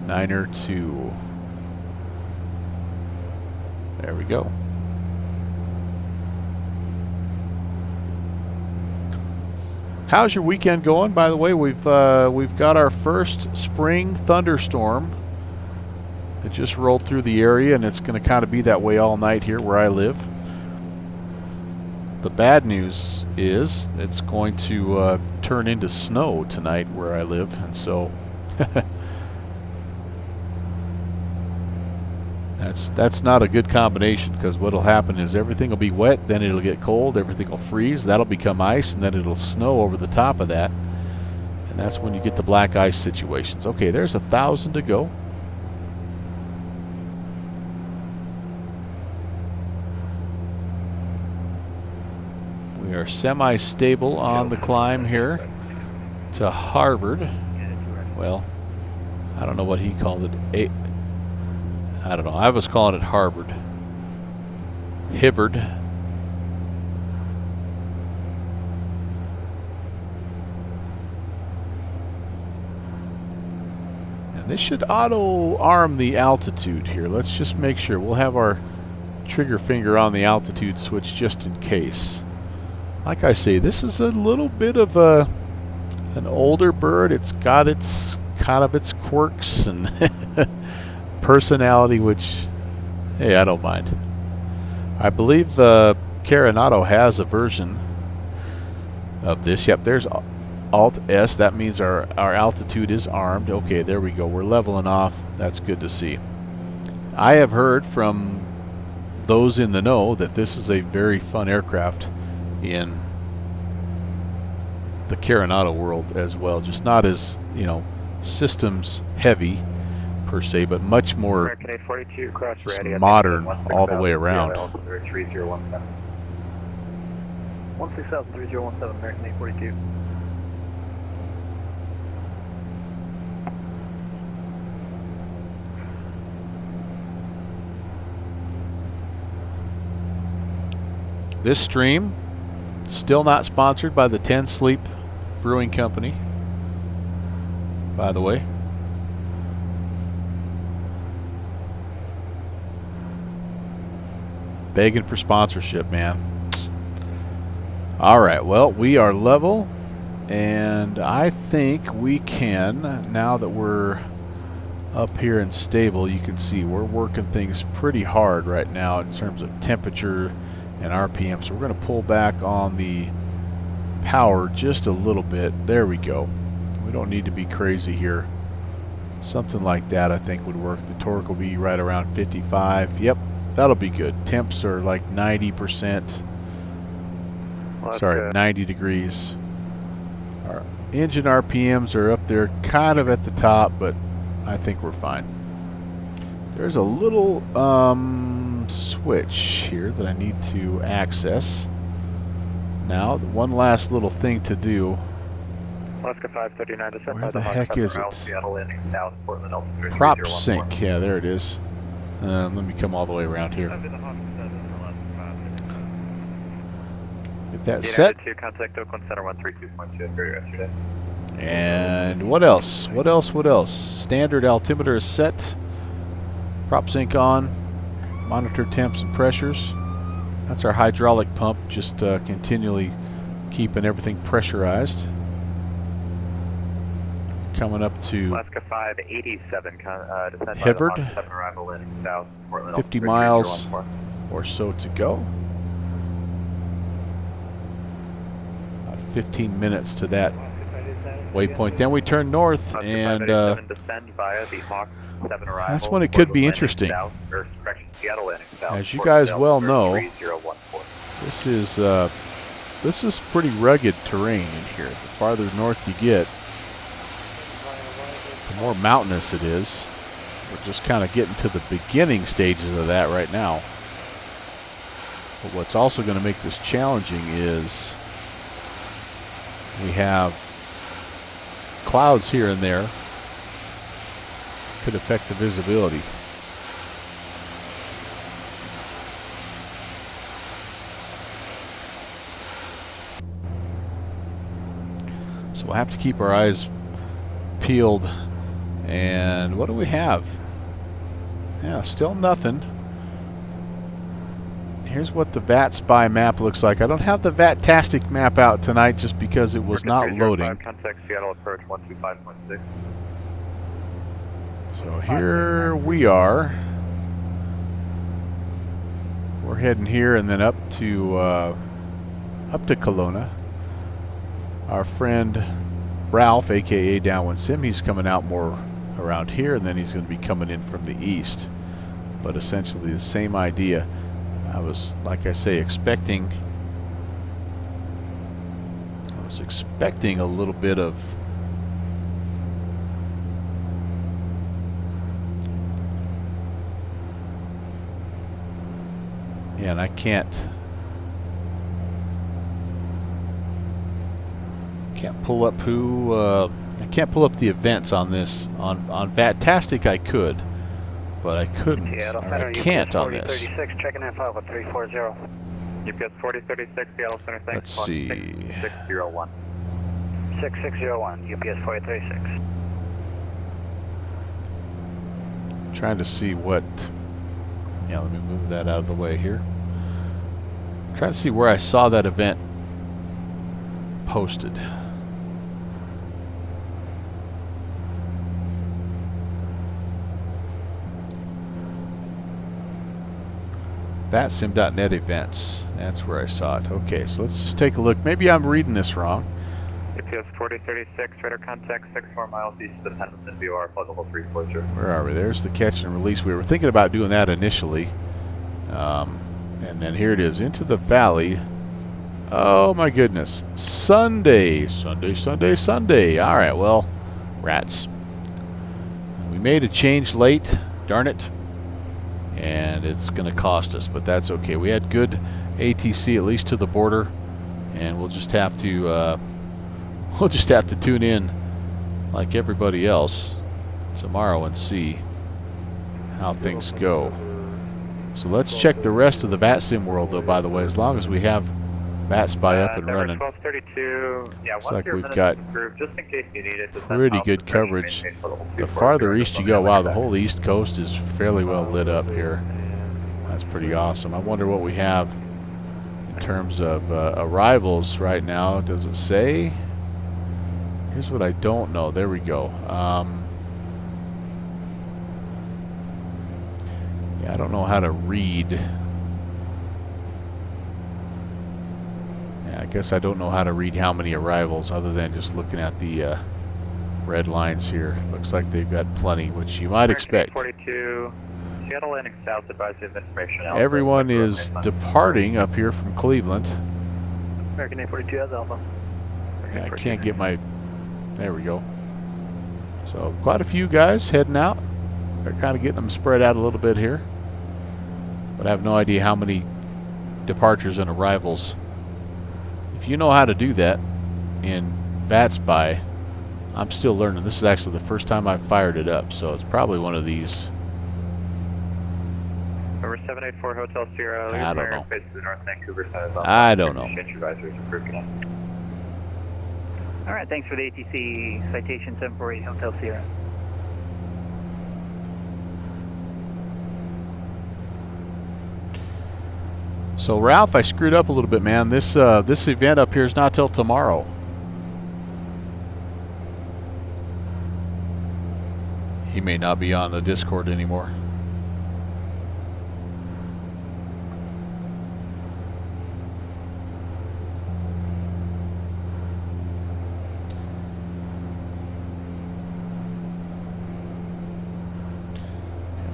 902. There we go. How's your weekend going? By the way, we've got our first spring thunderstorm. It just rolled through the area, and it's going to kind of be that way all night here where I live. The bad news is it's going to turn into snow tonight where I live, and so that's not a good combination, because what'll happen is everything will be wet, then it'll get cold, everything will freeze, that'll become ice, and then it'll snow over the top of that, and that's when you get the black ice situations. Okay, there's 1,000 to go. We are semi-stable on the climb here to Harvard. Well, I don't know what he called it. I don't know. I was calling it Harvard. Hibbard. And this should auto-arm the altitude here. Let's just make sure. We'll have our trigger finger on the altitude switch just in case. Like I say, this is a little bit of an older bird. It's got its kind of its quirks and personality, which, hey, I don't mind. I believe Carenado has a version of this. Yep, there's Alt S. That means our altitude is armed. Okay, there we go. We're leveling off. That's good to see. I have heard from those in the know that this is a very fun aircraft in the Carenado world as well. Just not as, you know, systems heavy per se, but much more American 842, cross just ready. modern all the way around. 3017. 1603017, American 842. This stream still not sponsored by the 10 Sleep Brewing Company, by the way. Begging for sponsorship, man. All right, well, we are level, and I think we can, now that we're up here and stable, you can see we're working things pretty hard right now in terms of temperature and RPM. So we're going to pull back on the power just a little bit. There we go. We don't need to be crazy here. Something like that I think would work. The torque will be right around 55. Yep, that'll be good. Temps are like 90%. Sorry, 90 degrees. Our engine RPMs are up there kind of at the top, but I think we're fine. There's a little switch here that I need to access. Now, one last little thing to do. Alaska 539 to Where the heck is it? Prop sync. Yeah, there it is. Let me come all the way around here. Get that set. Contact Oakland Center 132.2 yesterday. And what else? What else? What else? Standard altimeter is set. Prop sync on. Monitor temps and pressures. That's our hydraulic pump, just continually keeping everything pressurized. Coming up to Alaska 587, descend Hibbard. by the 7 arrival in South Portland. 50 miles or so to go. About 15 minutes to that waypoint. Then we turn north, and that's when it could be interesting. As you guys well know, this is pretty rugged terrain in here. The farther north you get, the more mountainous it is. We're just kind of getting to the beginning stages of that right now. But what's also going to make this challenging is we have clouds here and there. Could affect the visibility. So we'll have to keep our eyes peeled. And what do we have? Yeah, still nothing. Here's what the VAT Spy map looks like. I don't have the VAT-tastic map out tonight just because it was not loading. Contact Seattle approach 125.6. So here we are. We're heading here and then up to Kelowna. Our friend Ralph, aka Downwind Sim, he's coming out more around here, and then he's going to be coming in from the east. But essentially the same idea. I was, like I say, expecting a little bit of and I can't pull up I can't pull up the events on this. On VAT-tastic I could, but I couldn't, or I can't on this. 4036, checking in file with 340. UPS 4036, Seattle Center, thanks. Let's see. 6601. 6601, UPS 4036. Trying to see what, yeah, let me move that out of the way here. Trying to see where I saw that event posted. VATSIM.net events. That's where I saw it. Okay, so let's just take a look. Maybe I'm reading this wrong. GPS 4036, radar contact 64 miles east of Pendleton, VOR, pluggable 340. Where are we? There's the catch and release. We were thinking about doing that initially. And then here it is, into the valley. Oh my goodness. Sunday. All right, well, rats. We made a change late, darn it. And it's going to cost us, but that's okay. We had good ATC, at least to the border, and we'll just have to tune in like everybody else tomorrow and see how things go. So let's check the rest of the VATSIM world, though, by the way, as long as we have VATSPY up and running. 1232. Yeah, looks like we've got just in case you need it, pretty good coverage. The farther east you go, wow, the whole east coast is fairly well lit up here. That's pretty awesome. I wonder what we have in terms of arrivals right now. Does it say? Here's what I don't know. There we go. Yeah, I don't know how to read. I guess I don't know how to read how many arrivals other than just looking at the red lines here. Looks like they've got plenty, which you might expect. 42, Seattle Landing South, advisory of information. Everyone is departing up here from Cleveland. American 842 has Alpha. Yeah, I can't get my... There we go. So quite a few guys heading out. They're kind of getting them spread out a little bit here. But I have no idea how many departures and arrivals. If you know how to do that in VATSPY, I'm still learning. This is actually the first time I've fired it up, so it's probably one of these. Over 784 Hotel Sierra. I don't know. North Vancouver Center. I don't know. All right, thanks for the ATC citation 748 Hotel Sierra. So Ralph, I screwed up a little bit, man. This event up here is not till tomorrow. He may not be on the Discord anymore.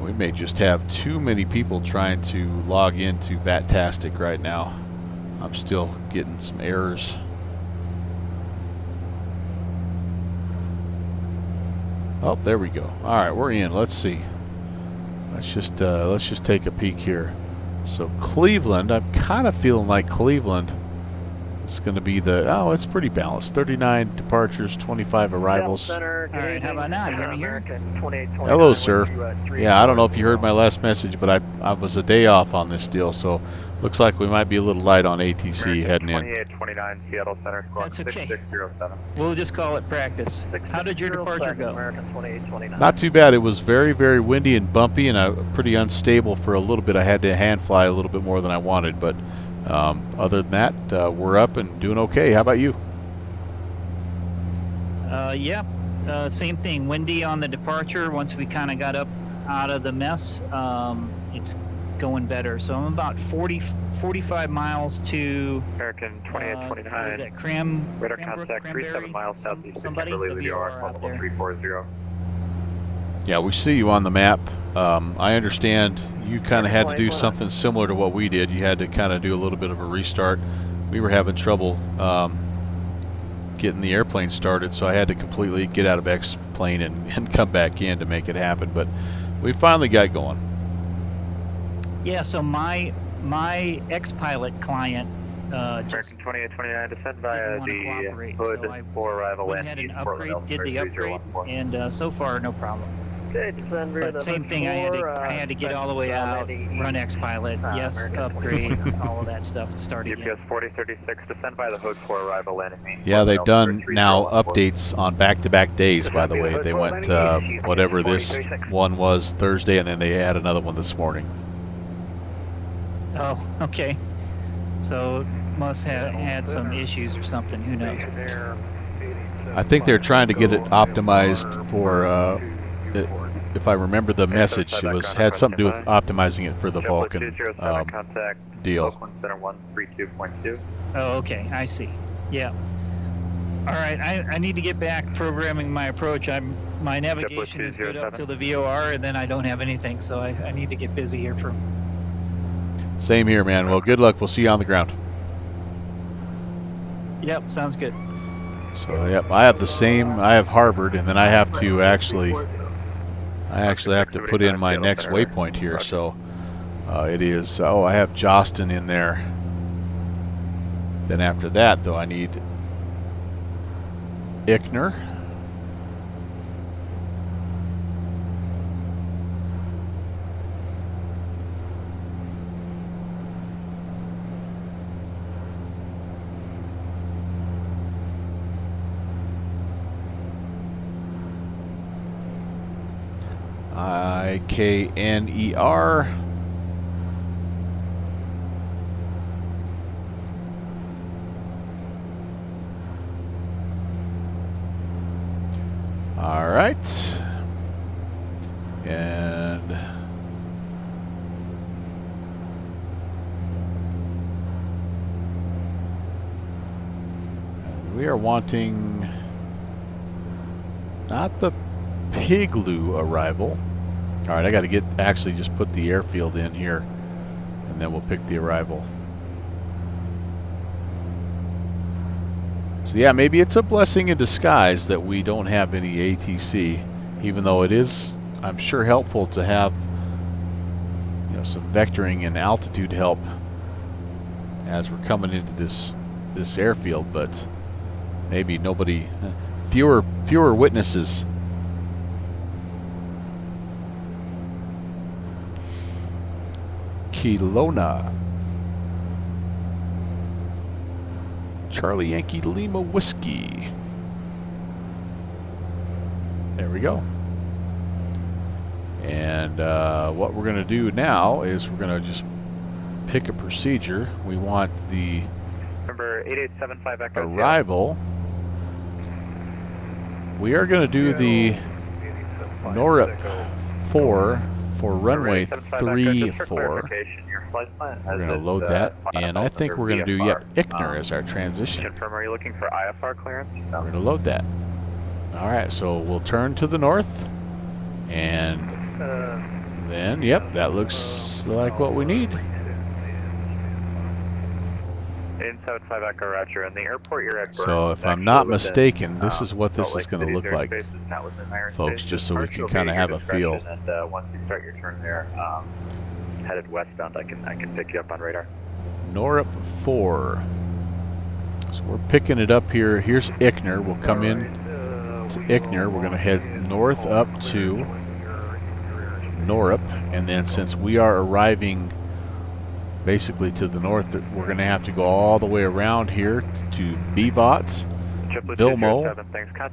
We may just have too many people trying to log into Vatastic right now. I'm still getting some errors. Oh, there we go. All right, we're in. Let's see. Let's just take a peek here. So Cleveland, I'm kind of feeling like Cleveland is going to be the... Oh, it's pretty balanced. 39 departures, 25 arrivals. All right, how about now? You hear me here? Hello, sir. Yeah, I don't know if you heard my last message, but I was a day off on this deal, so looks like we might be a little light on ATC heading in. 2829 Seattle Center, squawk That's okay. 6607. We'll just call it practice. How did your departure go? American 2829. Not too bad. It was very, very windy and bumpy and pretty unstable for a little bit. I had to hand fly a little bit more than I wanted, but other than that, we're up and doing okay. How about you? Yeah, same thing. Windy on the departure. Once we kind of got up out of the mess, it's going better. So I'm about 45 miles to American 2829. what is that? Radar contact 37 miles southeast of Kimberly, VOR, level 340. Yeah, we see you on the map. I understand you kind of had to do something similar to what we did. You had to kind of do a little bit of a restart. We were having trouble getting the airplane started, so I had to completely get out of X-plane and come back in to make it happen. But we finally got going. Yeah, so my ex-pilot client American 2829, descend via the hood for arrival went ahead and did the upgrade, and so far no problem. Okay, descend via But the same hood thing, I had to get all the way out, run ex-pilot, yes, upgrade, all of that stuff, start again. GPS 4036, descend by the hood for arrival landing main. Yeah, they've done now updates on back-to-back days, by the way. They went whatever this one was Thursday, and then they had another one this morning. Oh, okay. So must have had some issues or something, who knows? I think they're trying to get it optimized for if I remember the message, it had something to do with optimizing it for the Vulcan contact deal. Oakland Center 132.2. Oh, okay, I see. Yeah. All right, I need to get back programming my approach. My navigation is good up till the VOR, and then I don't have anything, so I need to get busy here for. Same here, man. Well, good luck. We'll see you on the ground. Yep, sounds good. So, yep, I have the same. I have Harvard, and then I have to actually have to put in my next waypoint here. So, it is. Oh, I have Jostin in there. Then after that, though, I need Ickner. IKNER. All right. And we are wanting not the Pigloo arrival. All right, I got to actually just put the airfield in here, and then we'll pick the arrival. So yeah, maybe it's a blessing in disguise that we don't have any ATC, even though it is, I'm sure, helpful to have, you know, some vectoring and altitude help as we're coming into this airfield. But maybe fewer witnesses. Kelowna. Charlie Yankee Lima Whiskey. There we go. And what we're going to do now is we're going to just pick a procedure. We want the Number 8875 Echo arrival. We are going to do the NORUP 4 for runway 34. We're going to load that, and I think we're going to do, Ickner as our transition. Confirm, are you looking for IFR clearance? We're going to load that. All right, so we'll turn to the north, and then, yep, that looks like what we need. 875 Echo, roger. And the airport you're at. So if I'm not mistaken, this is what this is going to look like, folks, just so we can kind of have a feel. And once you start your turn there, headed westbound, I can pick you up on radar. NORUP 4. So we're picking it up here. Here's Ickner. We'll come in to Ickner. We're going to head north up to NORUP, and then since we are arriving basically to the north, we're going to have to go all the way around here to Bivot, Vilmo,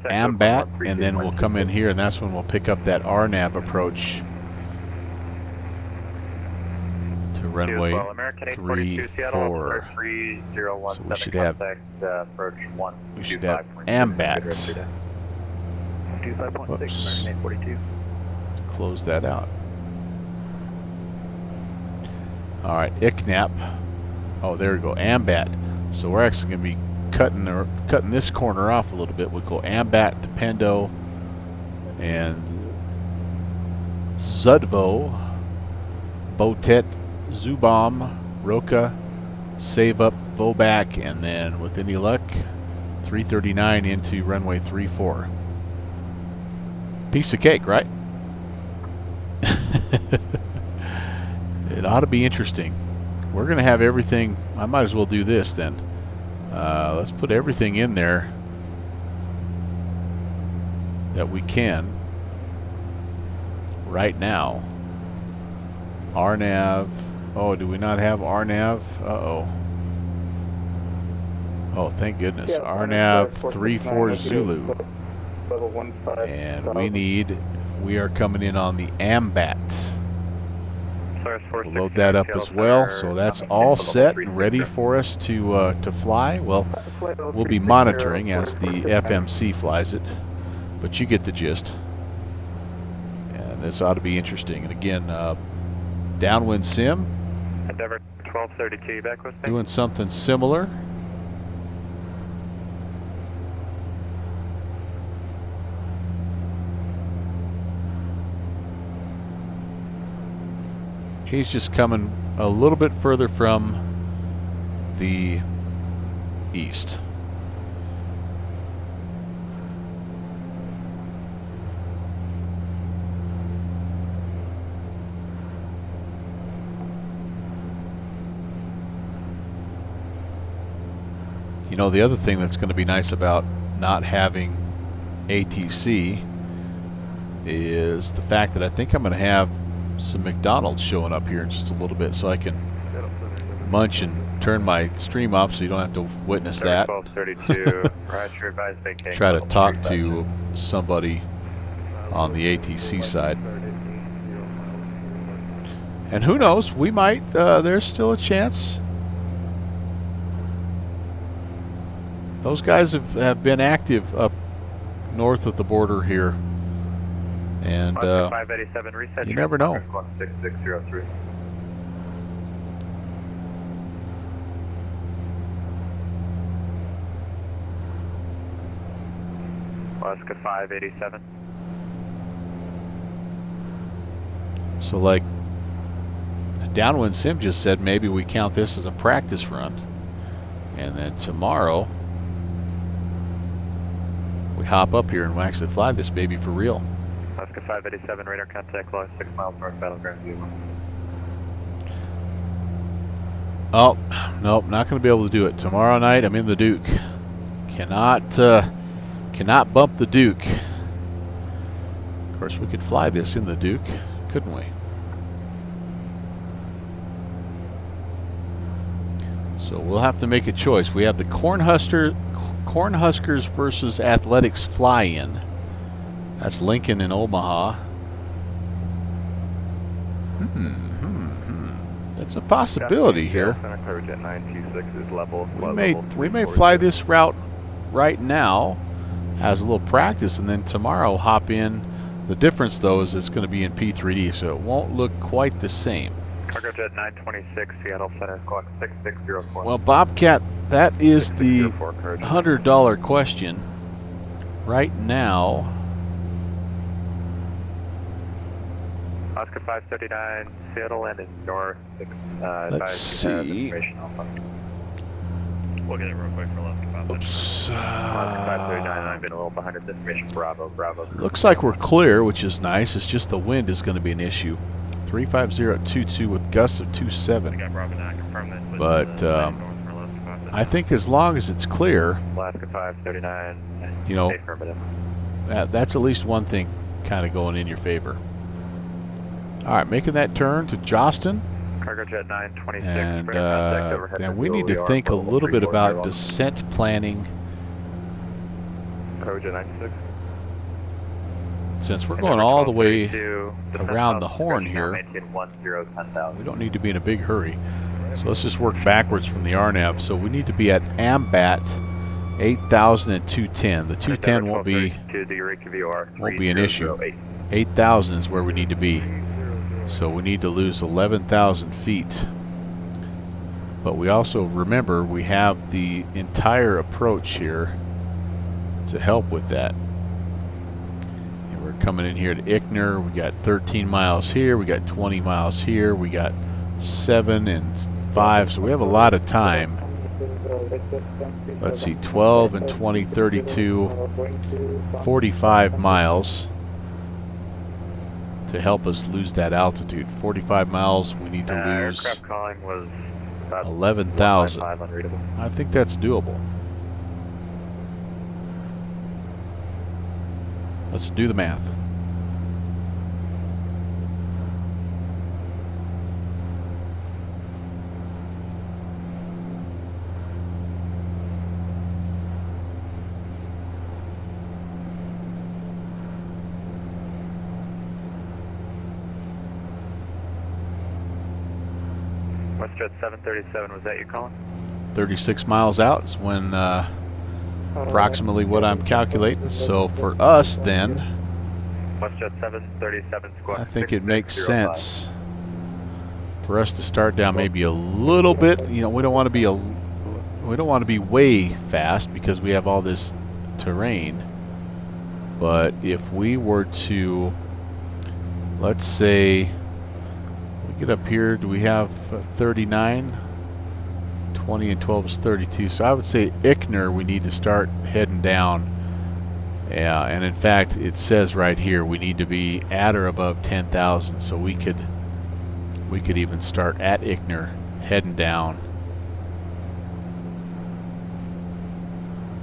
Ambat, and then we'll come in here, and that's when we'll pick up that RNAV approach to runway 34. So we should have Ambat. Whoops. Close that out. All right, ICNAP. Oh, there we go, Ambat. So we're actually going to be cutting this corner off a little bit. We'll go Ambat to Pendo and Zudvo, Botet, Zubom, Roca, save up Voback, and then with any luck, 339 into runway 34. Piece of cake, right? It ought to be interesting. We're going to have everything. I might as well do this then. Let's put everything in there that we can right now. RNAV. Oh, do we not have RNAV? Uh-oh. Oh, thank goodness. Yeah, RNAV 34 Zulu. And we are coming in on the Ambat. We'll load that up as well, so that's all set and ready for us to fly. Well, we'll be monitoring as the FMC flies it, but you get the gist. And This ought to be interesting. And again, downwind sim. Endeavor 1232, back with doing something similar. He's just coming a little bit further from the east. You know, the other thing that's going to be nice about not having ATC is the fact that I think I'm going to have some McDonald's showing up here in just a little bit, so I can munch and turn my stream off so you don't have to witness that. 1232, Roger, advise vacating. Try to talk to somebody on the ATC side. And who knows, we might, there's still a chance. Those guys have been active up north of the border here. And you never know. 6603. Alaska 587. So like Downwind Sim just said, maybe we count this as a practice run. And then tomorrow we hop up here and we actually fly this baby for real. Alaska 587, radar contact lost 6 miles north, battleground view. Oh, nope, not going to be able to do it. Tomorrow night I'm in the Duke. Cannot bump the Duke. Of course, we could fly this in the Duke, couldn't we? So we'll have to make a choice. We have the Cornhuskers versus Athletics fly-in. That's Lincoln and Omaha. That's a possibility here. We may fly this route right now as a little practice, and then tomorrow hop in. The difference, though, is it's going to be in P3D, so it won't look quite the same. Cargo Jet 926, Seattle Center, clock 6604. Well, Bobcat, that is the $100 question. Right now, Oscar 539, Seattle landing north. Let's see. We'll get it real quick for Alaska 539. Oops. Alaska 539, I've been a little behind this information. Bravo. Looks like we're clear, which is nice. It's just the wind is going to be an issue. 35022 with gusts of 27. But I think as long as it's clear, Alaska 539, you know, that's at least one thing kind of going in your favor. All right, making that turn to Joston. Cargo Jet 926. And then we need to think a little bit about descent planning. Cargo Jet 96. Since we're going all the way around the horn here, we don't need to be in a big hurry. So let's just work backwards from the RNAV. So we need to be at AMBAT 8,000 and 210. The 210 won't be an issue. 8,000 is where we need to be. So we need to lose 11,000 feet. But we also, remember, we have the entire approach here to help with that. And we're coming in here to Ickner. We got 13 miles here. We got 20 miles here. We got 7 and 5. So we have a lot of time. Let's see, 12 and 20, 32, 45 miles. To help us lose that altitude. 45 miles, we need to lose 11,000. I think that's doable. Let's do the math. WestJet 737, was that you calling? 36 miles out is when approximately what I'm calculating. So for us then, WestJet 737 squawk. I think it makes sense for us to start down maybe a little bit. You know, we don't want to be way fast because we have all this terrain. But if we were to, let's say, we get up here, do we have 39? 20 and 12 is 32. So I would say Ickner, we need to start heading down. Yeah, and in fact, it says right here we need to be at or above 10,000. So we could even start at Ickner, heading down.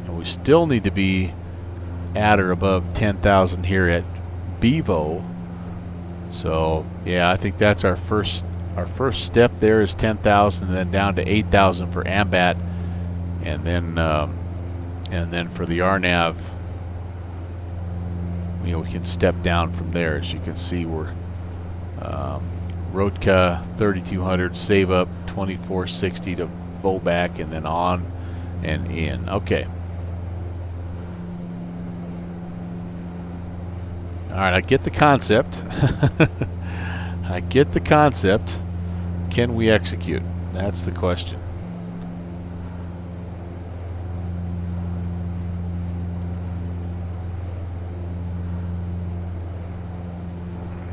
And we still need to be at or above 10,000 here at Bevo. So yeah, I think that's our first step. There is 10,000, and then down to 8,000 for AMBAT, and then for the RNAV, you know, we can step down from there. As you can see, we're Rotka 3200, save up 2460 to Volback, and then on and in. Okay. All right, I get the concept. I get the concept. Can we execute? That's the question.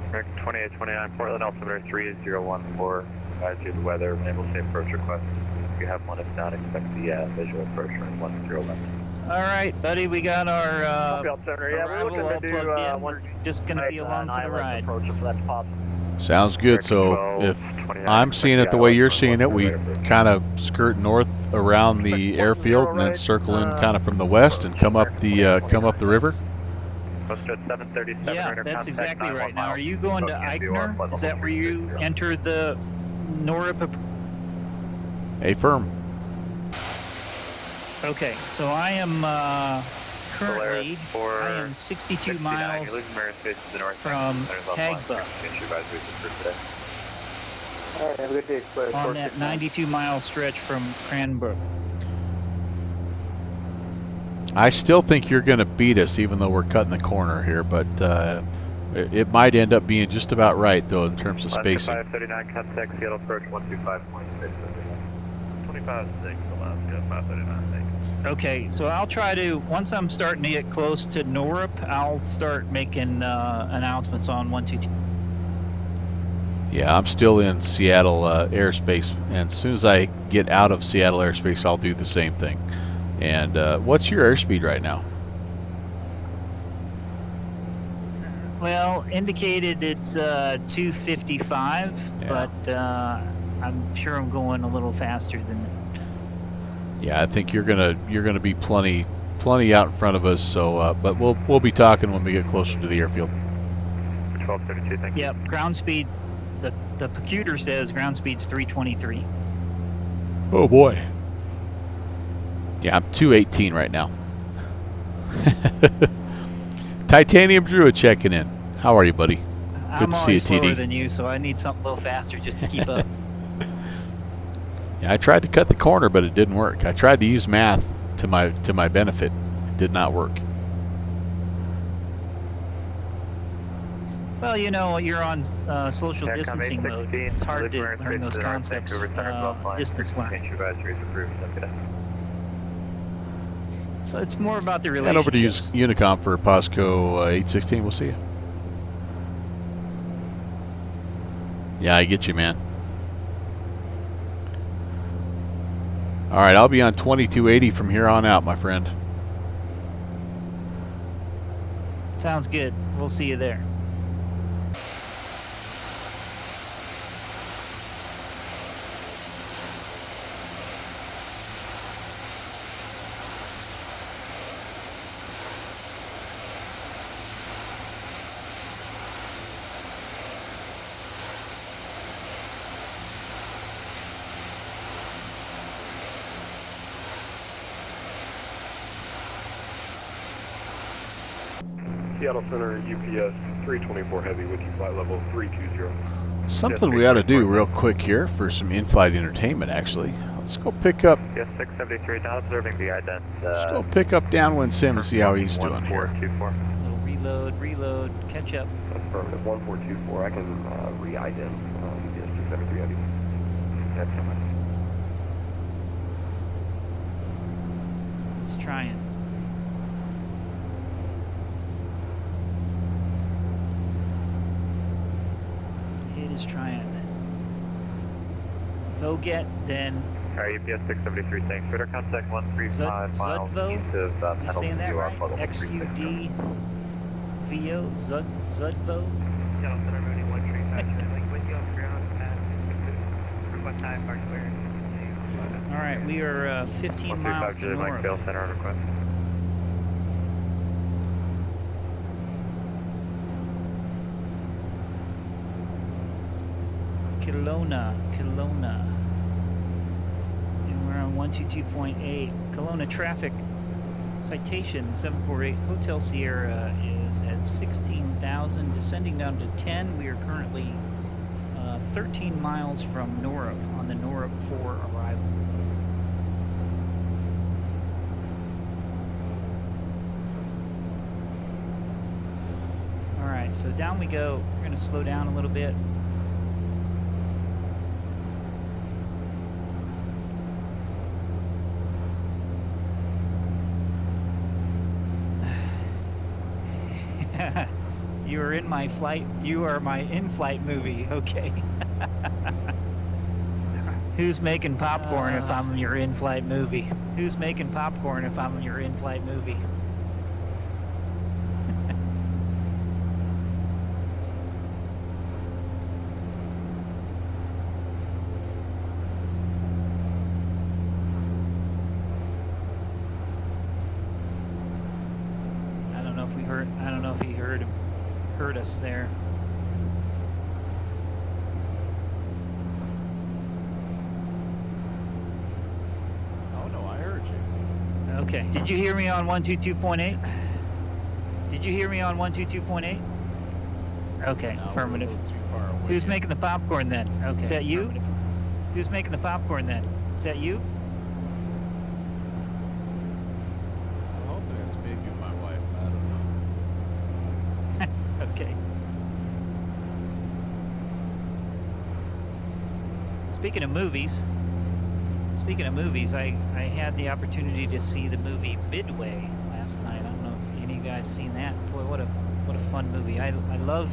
American 2829 Portland, altimeter 3014. Advise you the weather, enable safe approach request. If you have one, if not, expect the visual approach from 10 left. All right, buddy, we got our Yeah, we're looking to do we're just going to be along for the ride. approach if that's possible. Sounds good. So if I'm seeing it the way you're seeing it, we kind of skirt north around the airfield and then circle in kind of from the west and come up the river. Yeah, that's exactly right. Now, are you going to Eichner? Is that where you enter the NORIP? Affirm. Okay, so I am currently 62 miles from Tagba Alright, have a good day. on that 92-mile stretch from Cranbrook. I still think you're going to beat us, even though we're cutting the corner here, but it might end up being just about right, though, in terms of spacing. 539, contact Seattle approach 125.6. 25.6, Alaska, 539, thanks. Okay, so I'll try to, once I'm starting to get close to NORIP, I'll start making announcements on 122. Yeah, I'm still in Seattle airspace, and as soon as I get out of Seattle airspace, I'll do the same thing. And what's your airspeed right now? Well, indicated it's 255, Yeah. but I'm sure I'm going a little faster than that. Yeah, I think you're gonna be plenty out in front of us. So, but we'll be talking when we get closer to the airfield. 1232, thank you. Yep, ground speed. The computer says ground speed's 323. Oh boy. Yeah, I'm 218 right now. Titanium Druid checking in. How are you, buddy? I'm to see always you, slower TD. than you, so I need something a little faster just to keep up. Yeah, I tried to cut the corner, but it didn't work. I tried to use math to my benefit. It did not work. Well, you know, you're on social distancing mode. It's hard to learn those concepts distance learning. So it's more about the Head over to relationships. Unicom for POSCO 816. We'll see you. Yeah, I get you, man. All right, I'll be on 2280 from here on out, my friend. Sounds good. We'll see you there. Seattle Center, UPS 324 Heavy with you, flight level 320. Something we ought to do real quick here for some in-flight entertainment, actually. Let's go pick up. Yes, 673, not observing the ident. Let's go pick up Downwind Sim and see how he's doing here. 1424. Little reload, catch up. Affirmative, 1424. I can re-ident UPS 273 Heavy. That's so much. It's trying. It is trying. Go get then. Alright, UPS 673 saying radar contact 135 miles Zudvo? east of You Penalty saying that right? level XUD VO Zudvo? Channel Center moving 1 tree patch, link with you on ground at 3.9 Park Square. Alright, we are 15 miles to Mike north. Bale Center on request. Kelowna. And we're on 122.8. Kelowna traffic citation 748. Hotel Sierra is at 16,000, descending down to 10. We are currently 13 miles from Norup on the Norup 4 arrival. Alright, so down we go. We're going to slow down a little bit. You are in my flight. You are my in-flight movie. Okay. Who's making popcorn if I'm your in-flight movie? Who's making popcorn if I'm your in-flight movie? I don't know if he heard us there. Oh no, I heard you. Okay. Did you hear me on 122.8? Did you hear me on 122.8? Okay, No, affirmative. we're a little too far away Who's here. making the popcorn then? Okay. Is that you? Who's making the popcorn then? Is that you? I'm hoping it's maybe my wife. I don't know. Okay. Speaking of movies, I had the opportunity to see the movie Midway last night. I don't know if any of you guys seen that. Boy, what a fun movie. I love,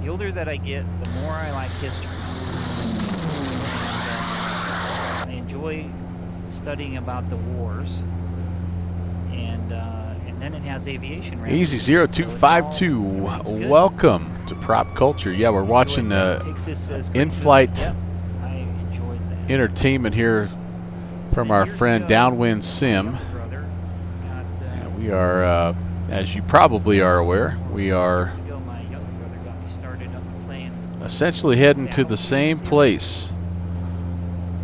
the older that I get, the more I like history. And, I enjoy studying about the wars. And then it has aviation. Easy 0252. Welcome to Prop Culture. Yeah, we're watching in-flight entertainment here from our friend Downwind Sim. And we are, as you probably are aware, we are essentially heading to the same place.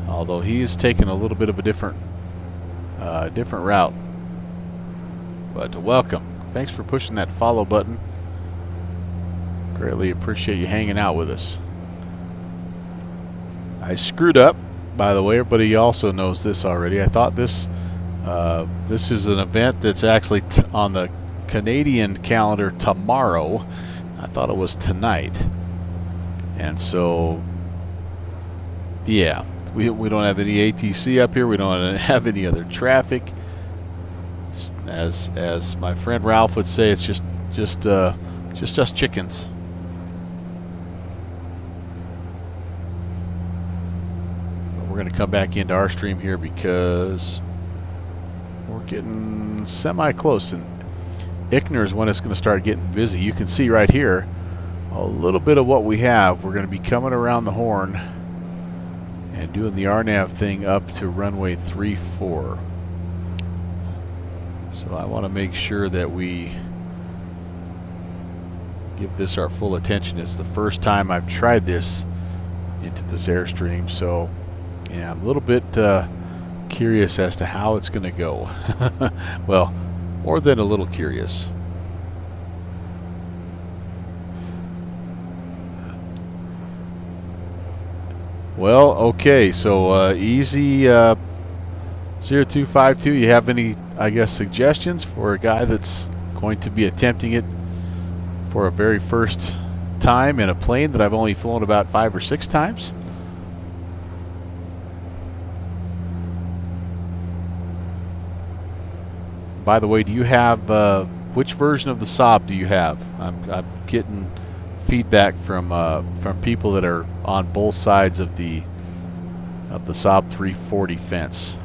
Although he is taking a little bit of a different route. But welcome. Thanks for pushing that follow button. Greatly appreciate you hanging out with us. I screwed up, by the way. Everybody also knows this already. I thought this is an event that's actually on the Canadian calendar tomorrow. I thought it was tonight. And so, yeah, we don't have any ATC up here. We don't have any other traffic. As my friend Ralph would say, it's just us chickens. But we're going to come back into our stream here because we're getting semi-close, and Ickner is when it's going to start getting busy. You can see right here a little bit of what we have. We're going to be coming around the horn and doing the RNAV thing up to runway 34. So I want to make sure that we give this our full attention. It's the first time I've tried this into this Airstream, so yeah, I'm a little bit curious as to how it's going to go. Well, more than a little curious. Well, okay, so easy 0252, you have any, I guess, suggestions for a guy that's going to be attempting it for a very first time in a plane that I've only flown about 5 or 6 times. By the way, do you have which version of the SAAB do you have? I'm getting feedback from people that are on both sides of the SAAB 340 fence.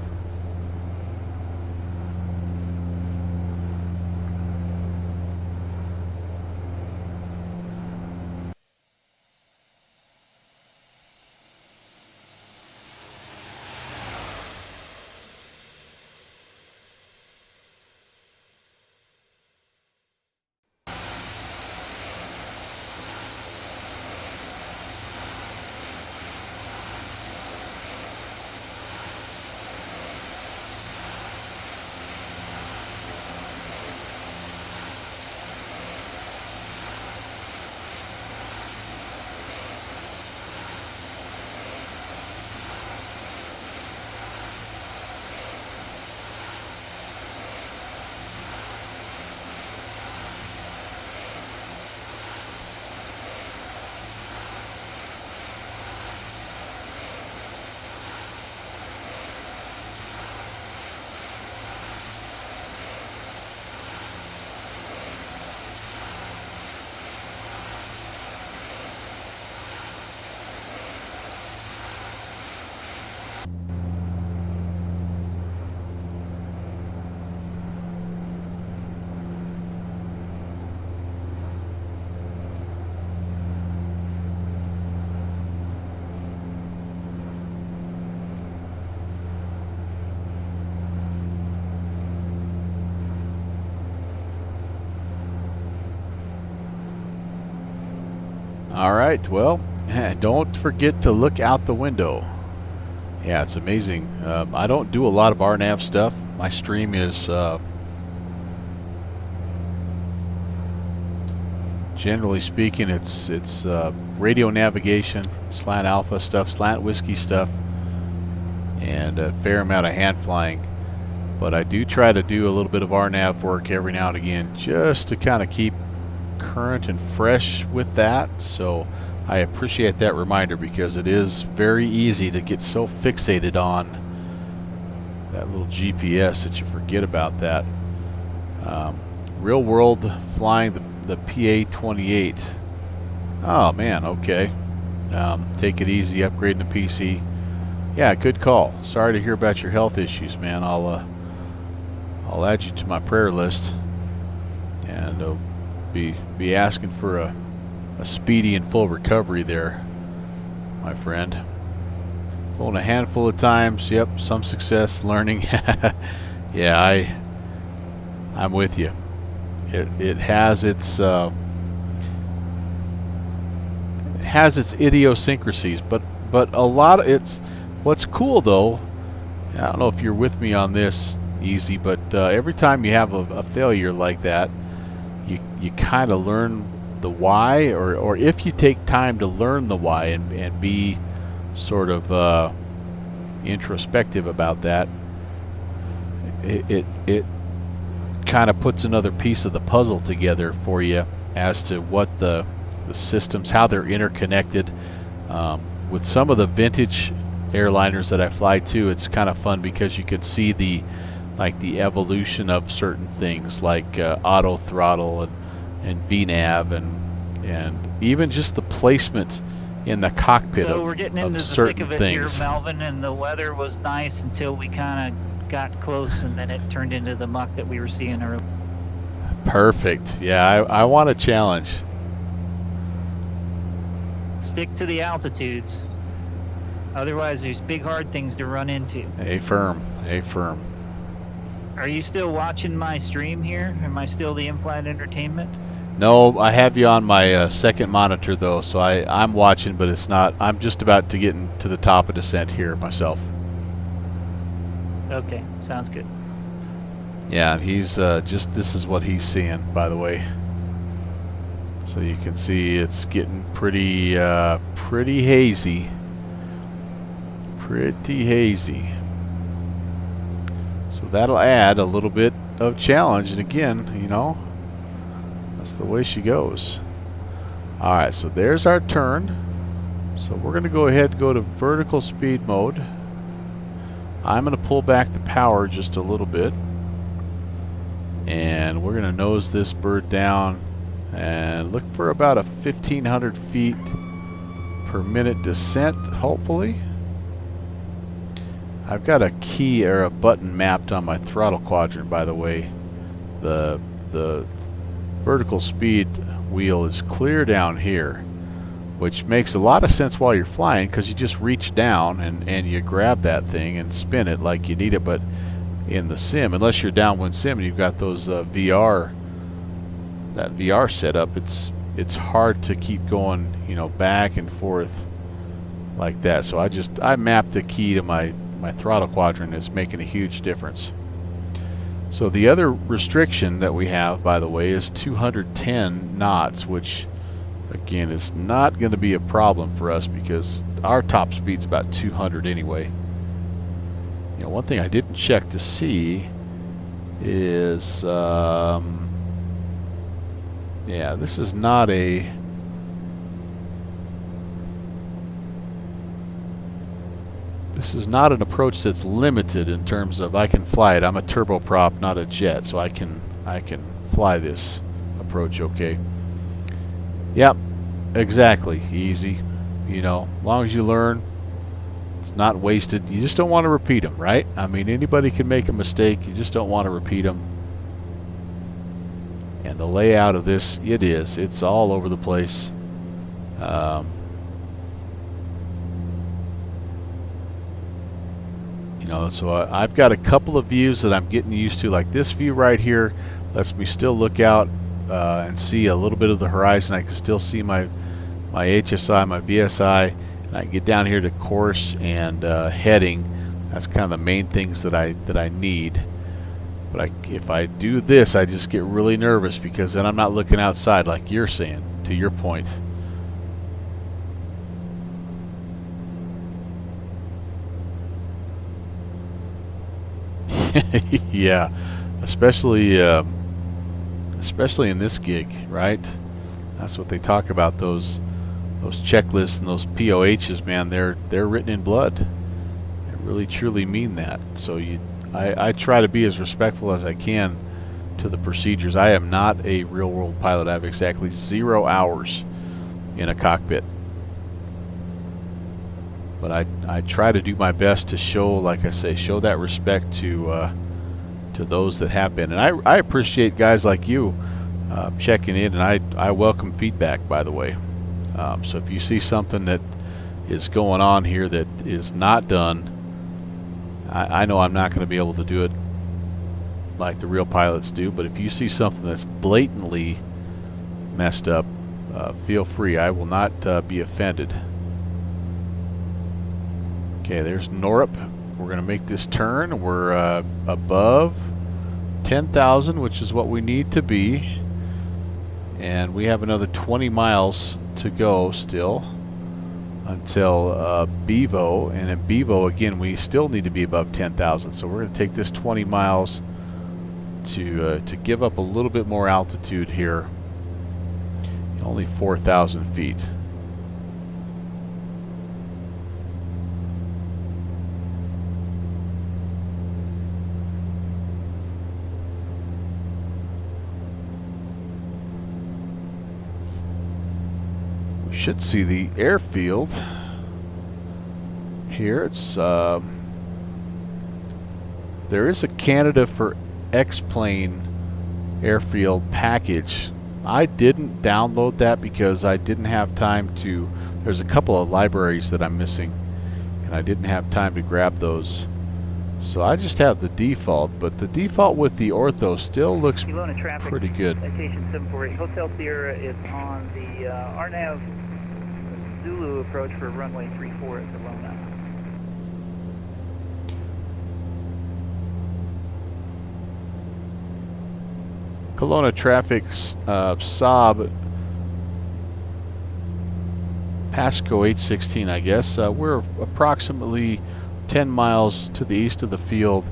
All right, well, don't forget to look out the window. Yeah, it's amazing. I don't do a lot of RNAV stuff. My stream is generally speaking, it's radio navigation, slant alpha stuff, slant whiskey stuff, and a fair amount of hand flying. But I do try to do a little bit of RNAV work every now and again, just to kind of keep current and fresh with that. So I appreciate that reminder, because it is very easy to get so fixated on that little GPS that you forget about that. Real world flying the PA-28. Oh man, okay. Take it easy, upgrading the PC. Yeah, good call. Sorry to hear about your health issues, man. I'll add you to my prayer list, and be asking for a speedy and full recovery there, my friend. Flown a handful of times. Yep, some success learning. Yeah, I'm with you. It has its idiosyncrasies, but a lot of it's what's cool though. I don't know if you're with me on this, Easy, but every time you have a failure like that, you kind of learn the why, or if you take time to learn the why and be sort of introspective about that, it kind of puts another piece of the puzzle together for you as to what the systems, how they're interconnected. With some of the vintage airliners that I fly too, it's kind of fun because you can see the evolution of certain things like auto throttle and VNAV and even just the placement in the cockpit so we're getting into the thick of it things. Here, Melvin, and the weather was nice until we kind of got close, and then it turned into the muck that we were seeing earlier. Perfect. Yeah, I want a challenge. Stick to the altitudes. Otherwise, there's big hard things to run into. A firm. Are you still watching my stream here? Am I still the in-flight entertainment? No, I have you on my second monitor though, so I'm watching, but it's not. I'm just about to get to the top of descent here myself. Okay, sounds good. Yeah, he's this is what he's seeing, by the way. So you can see it's getting pretty hazy. Pretty hazy. So that'll add a little bit of challenge, and again, you know, That's the way she goes. All right, so there's our turn. So we're going to go ahead and go to vertical speed mode. I'm going to pull back the power just a little bit. And we're going to nose this bird down and look for about a 1,500 feet per minute descent, hopefully. I've got a key or a button mapped on my throttle quadrant, by the way. The vertical speed wheel is clear down here, which makes a lot of sense while you're flying, because you just reach down and you grab that thing and spin it like you need it. But in the sim, unless you're downwind sim and you've got those that VR setup, it's hard to keep going, you know, back and forth like that. So I mapped a key to my throttle quadrant. It's making a huge difference. So the other restriction that we have, by the way, is 210 knots, which again is not going to be a problem for us because our top speed's about 200 anyway. You know, one thing I didn't check to see is yeah, this is not a an approach that's limited in terms of I can fly it. I'm a turboprop, not a jet, so I can fly this approach okay. Yep, exactly. Easy. You know, as long as you learn, it's not wasted. You just don't want to repeat them, right? I mean, anybody can make a mistake. You just don't want to repeat them. And the layout of this, it's all over the place. You know, so I've got a couple of views that I'm getting used to. Like this view right here lets me still look out and see a little bit of the horizon. I can still see my HSI, my VSI, and I can get down here to course and heading. That's kind of the main things that I need. But if I do this, I just get really nervous because then I'm not looking outside like you're saying, to your point. Yeah, especially in this gig, right? That's what they talk about, those checklists and those POHs, man. They're written in blood. They really truly mean that. So I try to be as respectful as I can to the procedures. I am not a real-world pilot. I have exactly 0 hours in a cockpit. But I try to do my best to show, like I say, show that respect to those that have been. And I appreciate guys like you checking in, and I welcome feedback, by the way. So if you see something that is going on here that is not done, I know I'm not going to be able to do it like the real pilots do, but if you see something that's blatantly messed up, feel free. I will not be offended. Okay, there's Norup. We're going to make this turn. We're above 10,000, which is what we need to be. And we have another 20 miles to go still until Bevo. And in Bevo, again, we still need to be above 10,000. So we're going to take this 20 miles to give up a little bit more altitude here. Only 4,000 feet. Should see the airfield here. It's there is a Canada for X-plane airfield package. I didn't download that because I didn't have time to. There's a couple of libraries that I'm missing, and I didn't have time to grab those. So I just have the default, but the default with the ortho still looks pretty good. Citation 748 Hotel Sierra is on the RNAV Zulu approach for runway 34 at Kelowna. Kelowna traffic, SAAB, Pasco 816, I guess. We're approximately 10 miles to the east of the field,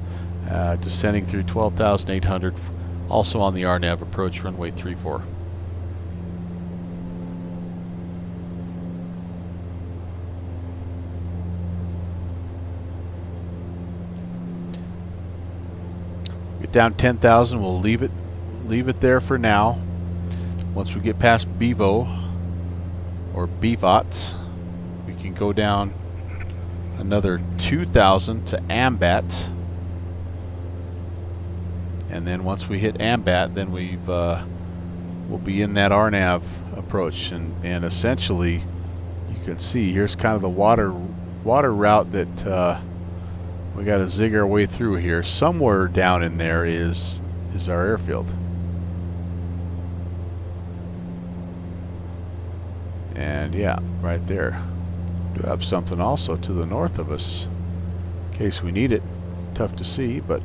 descending through 12,800, also on the RNAV approach runway 34. Get down 10,000. We'll leave it there for now. Once we get past Bevo or Bevots, we can go down another 2,000 to Ambat. And then once we hit Ambat, then we'll be in that RNAV approach, and essentially you can see here's kind of the water route that we got to zig our way through here. Somewhere down in there is our airfield. And yeah, right there. We do have something also to the north of us in case we need it. Tough to see, but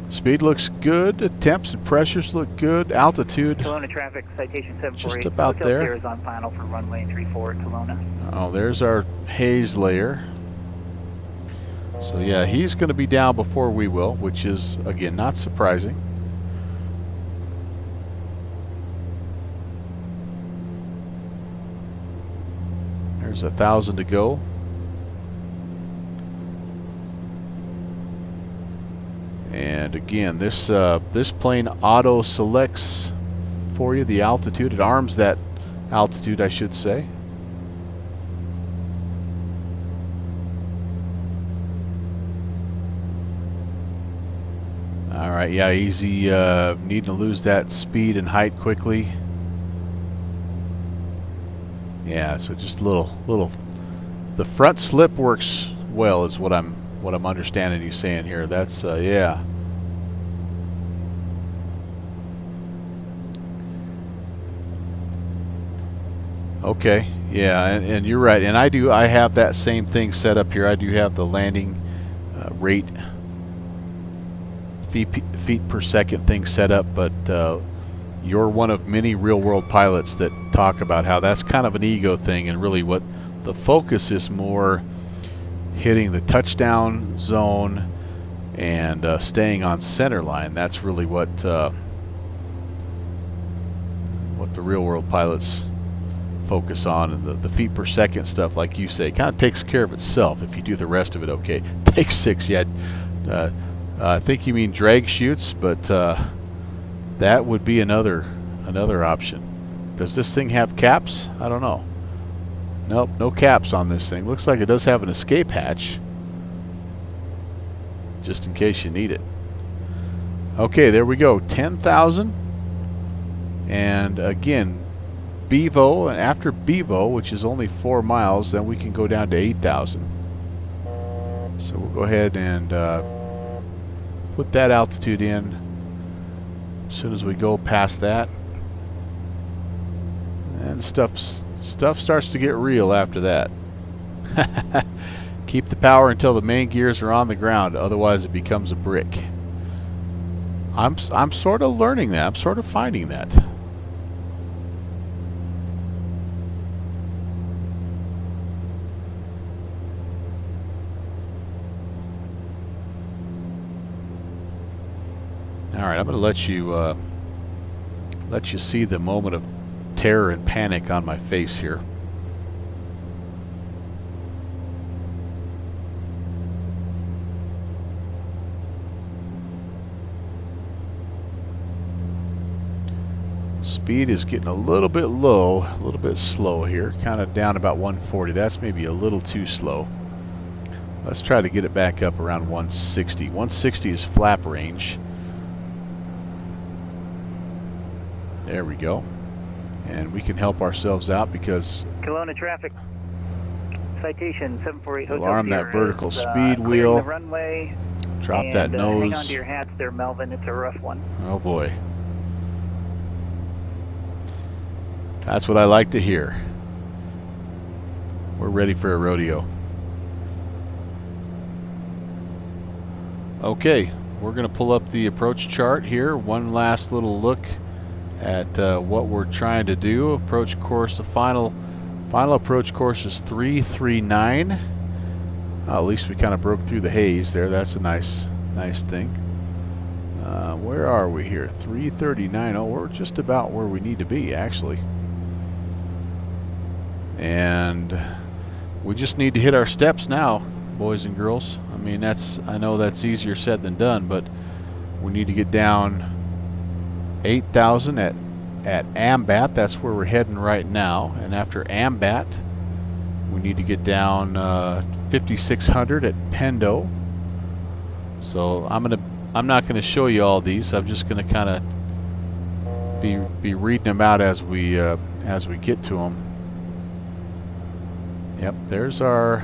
speed looks good. The temps and pressures look good. Altitude. Kelowna traffic, citation 748. Just about Hotel there. Sierra is on final for runway 34 at Kelowna. Oh, there's our haze layer. So yeah, he's going to be down before we will, which is, again, not surprising. There's 1,000 to go. And again, this plane auto selects for you the altitude. It arms that altitude, I should say. All right, yeah, easy. Needing to lose that speed and height quickly. Yeah, so just a little. The front slip works well, is what I'm understanding you saying here. That's yeah. Okay, yeah, and you're right. And I have that same thing set up here. I do have the landing rate feet per second thing set up, but you're one of many real-world pilots that talk about how that's kind of an ego thing, and really what the focus is more hitting the touchdown zone and staying on center line. That's really what the real-world pilots focus on, and the feet per second stuff, like you say, kind of takes care of itself if you do the rest of it okay. Take 6, yeah. I think you mean drag chutes, but that would be another option. Does this thing have caps? I don't know. Nope, no caps on this thing. Looks like it does have an escape hatch, just in case you need it. Okay, there we go. 10,000. And again, Bevo, and after Bevo, which is only 4 miles, then we can go down to 8,000. So we'll go ahead and put that altitude in as soon as we go past that. And stuff starts to get real after that. Keep the power until the main gears are on the ground, otherwise it becomes a brick. I'm sort of learning that. I'm sort of finding that. All right, I'm going to let you see the moment of terror and panic on my face here. Speed is getting a little bit low, a little bit slow here, kind of down about 140. That's maybe a little too slow. Let's try to get it back up around 160. 160 is flap range. There we go. And we can help ourselves out because Kelowna traffic, citation 748 Hotel alarm Sierra that vertical is, speed clearing wheel. the runway. Drop and, that nose. Hang on to your hats there, Melvin. It's a rough one. Oh boy. That's what I like to hear. We're ready for a rodeo. Okay, we're going to pull up the approach chart here. One last little look at what we're trying to do. Approach course, the final approach course is 339. At least we kind of broke through the haze there. That's a nice thing. Where are we here? 339. Oh, we're just about where we need to be, actually. And we just need to hit our steps now, boys and girls. I mean, I know that's easier said than done, but we need to get down 8,000 at Ambat. That's where we're heading right now. And after Ambat, we need to get down 5,600 at Pendo. So I'm not gonna show you all these. I'm just gonna kind of be reading them out as we get to them. Yep, there's we're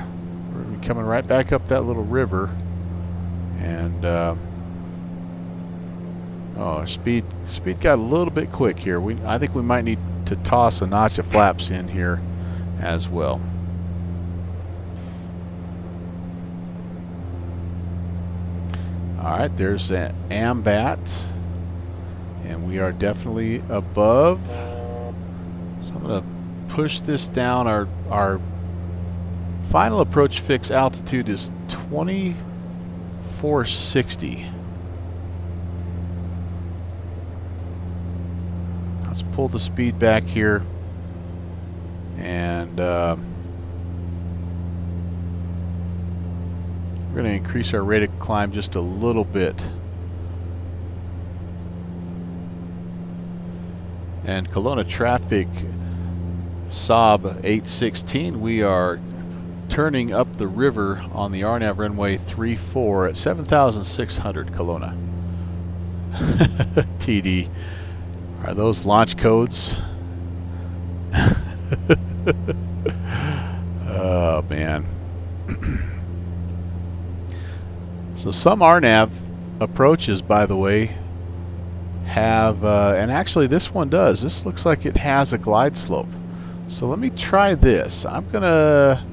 coming right back up that little river, and oh, speed got a little bit quick here. I think we might need to toss a notch of flaps in here as well. All right, there's an Ambat, and we are definitely above. So I'm gonna push this down. Our final approach fix altitude is 2460. Let's pull the speed back here, and we're going to increase our rate of climb just a little bit. And Kelowna traffic, SAAB 816, we are turning up the river on the RNAV runway 34 at 7,600 Kelowna. TD. Are those launch codes? Oh, man. So some RNAV approaches, by the way, have, and actually this one does. This looks like it has a glide slope. So let me try this. I'm gonna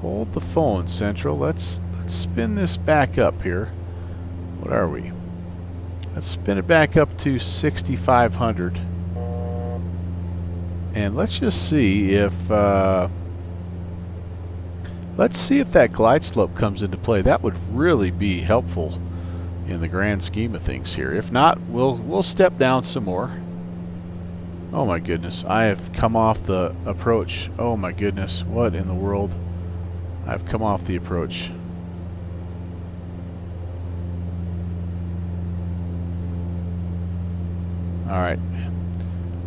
hold the phone, Central. Let's spin this back up here. What are we? Let's spin it back up to 6,500. And let's just see if that glide slope comes into play. That would really be helpful in the grand scheme of things here. If not, we'll step down some more. Oh my goodness, I have come off the approach. Oh my goodness, what in the world? I've come off the approach. All right,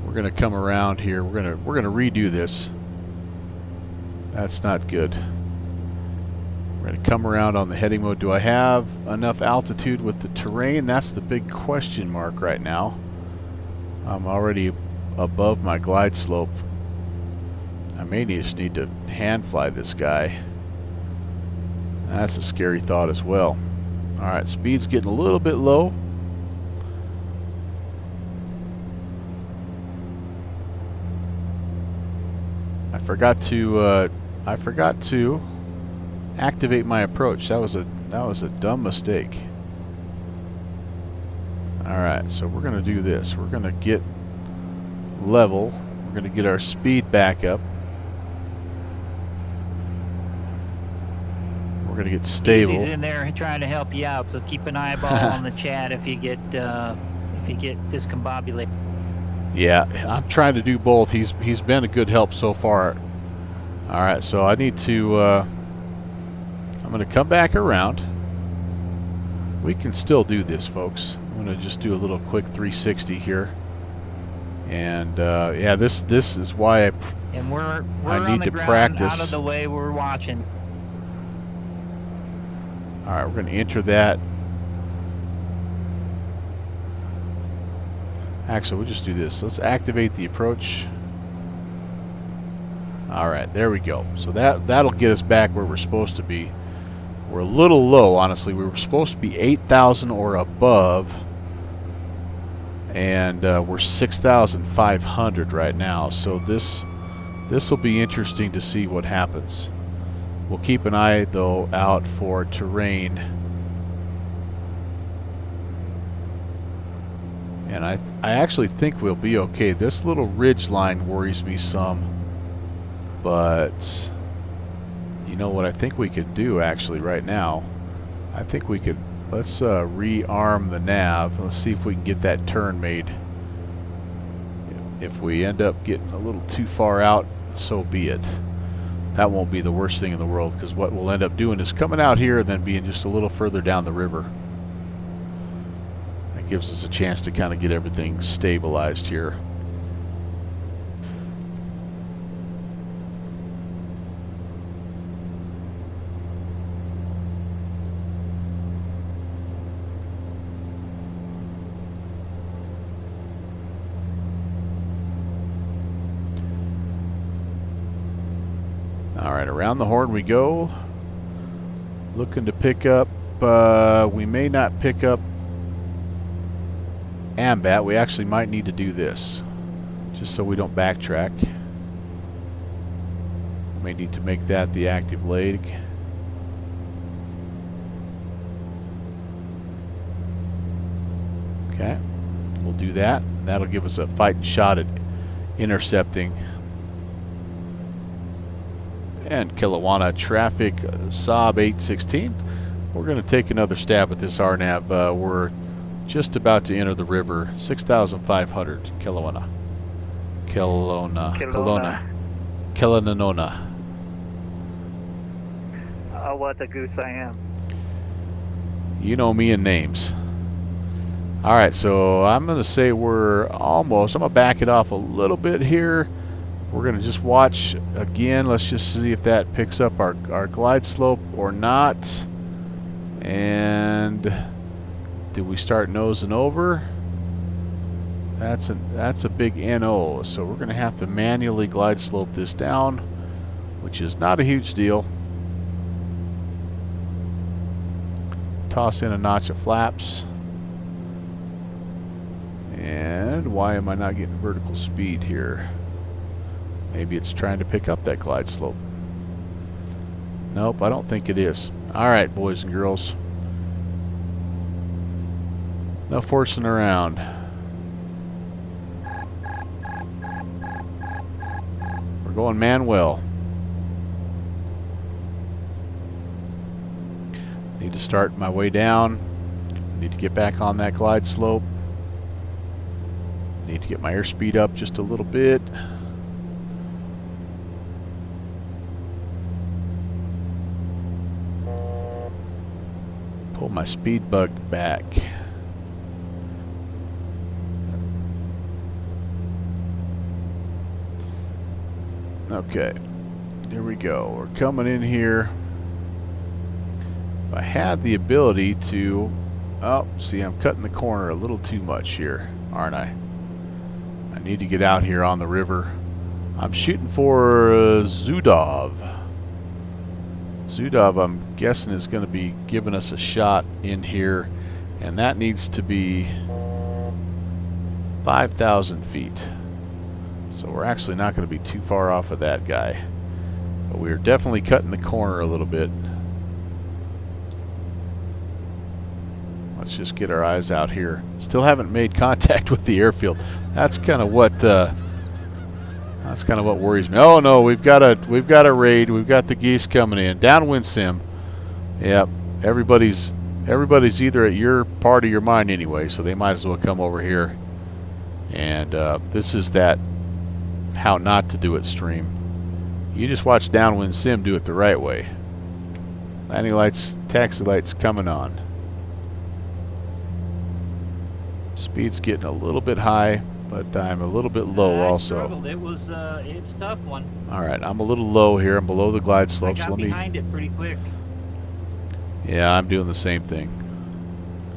we're gonna come around here. We're gonna redo this. That's not good. We're going to come around on the heading mode. Do I have enough altitude with the terrain? That's the big question mark right now. I'm already above my glide slope. I may just need to hand fly this guy. That's a scary thought as well. Alright, speed's getting a little bit low. I forgot to activate my approach. That was a dumb mistake. Alright, so we're gonna do this. We're gonna get level. We're gonna get our speed back up. We're gonna get stable. He's in there trying to help you out, so keep an eyeball on the chat if you get discombobulated. Yeah, I'm trying to do both. He's been a good help so far. Alright, so I need to I'm going to come back around. We can still do this, folks. I'm going to just do a little quick 360 here. And yeah, this is why I need to practice. Out of the way, we're watching. All right, we're going to enter that. Actually, we'll just do this. Let's activate the approach. All right, there we go. So that'll get us back where we're supposed to be. We're a little low, honestly. We were supposed to be 8,000 or above, and we're 6,500 right now. So this will be interesting to see what happens. We'll keep an eye though out for terrain, and I actually think we'll be okay. This little ridge line worries me some, but you know what I think we could do actually right now? I think we could, let's rearm the nav. Let's see if we can get that turn made. If we end up getting a little too far out, so be it. that won't be the worst thing in the world, because what we'll end up doing is coming out here and then being just a little further down the river. That gives us a chance to kind of get everything stabilized here. Alright, around the horn we go. Looking to pick up, we may not pick up AMBAT. We actually might need to do this, just so we don't backtrack. May need to make that the active leg. Okay, we'll do that. That'll give us a fighting shot at intercepting. And Kelowna traffic, SAAB 816. We're going to take another stab at this RNAV. We're just about to enter the river. 6,500 Kelowna. Kelowna. Oh, what a goose I am. You know me and names. Alright, so I'm going to say we're almost, I'm going to back it off a little bit here. We're going to just watch again. Let's just see if that picks up our glide slope or not. And do we start nosing over? That's a big NO. So we're going to have to manually glide slope this down, which is not a huge deal. Toss in a notch of flaps. And why am I not getting vertical speed here? Maybe it's trying to pick up that glide slope. Nope, I don't think it is. Alright, boys and girls. No forcing around. We're going manual. Need to start my way down. Need to get back on that glide slope. Need to get my airspeed up just a little bit. Pull my speed bug back. Okay, here we go. We're coming in here. If I had the ability to, oh, see, I'm cutting the corner a little too much here, aren't I? I need to get out here on the river. I'm shooting for Zudov. Zudov, I'm guessing, is going to be giving us a shot in here, and that needs to be 5,000 feet. So we're actually not going to be too far off of that guy. But we're definitely cutting the corner a little bit. Let's just get our eyes out here. Still haven't made contact with the airfield. That's kind of what worries me. Oh no, we've got a raid. We've got the geese coming in. Downwind sim. Yep. Everybody's either at your party or mine anyway, so they might as well come over here. And this is that how not to do it stream. You just watch Downwind Sim do it the right way. Landing lights, taxi lights coming on. Speed's getting a little bit high, but I'm a little bit low also. Struggled. It was it's a tough one. All right, I'm a little low here. I'm below the glide slope. I got behind it pretty quick. Yeah, I'm doing the same thing.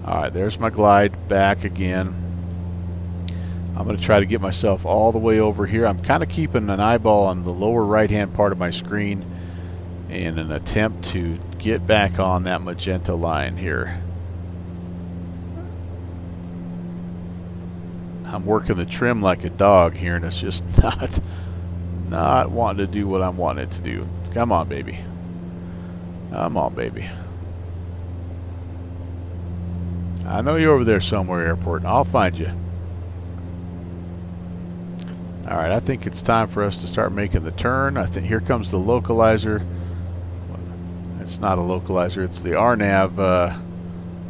All right, there's my glide back again. I'm going to try to get myself all the way over here. I'm kind of keeping an eyeball on the lower right-hand part of my screen in an attempt to get back on that magenta line here. I'm working the trim like a dog here, and it's just not wanting to do what I'm wanting it to do. Come on, baby. Come on, baby. I know you're over there somewhere, airport. I'll find you. Alright, I think it's time for us to start making the turn. I think here comes the localizer. It's not a localizer, it's the RNAV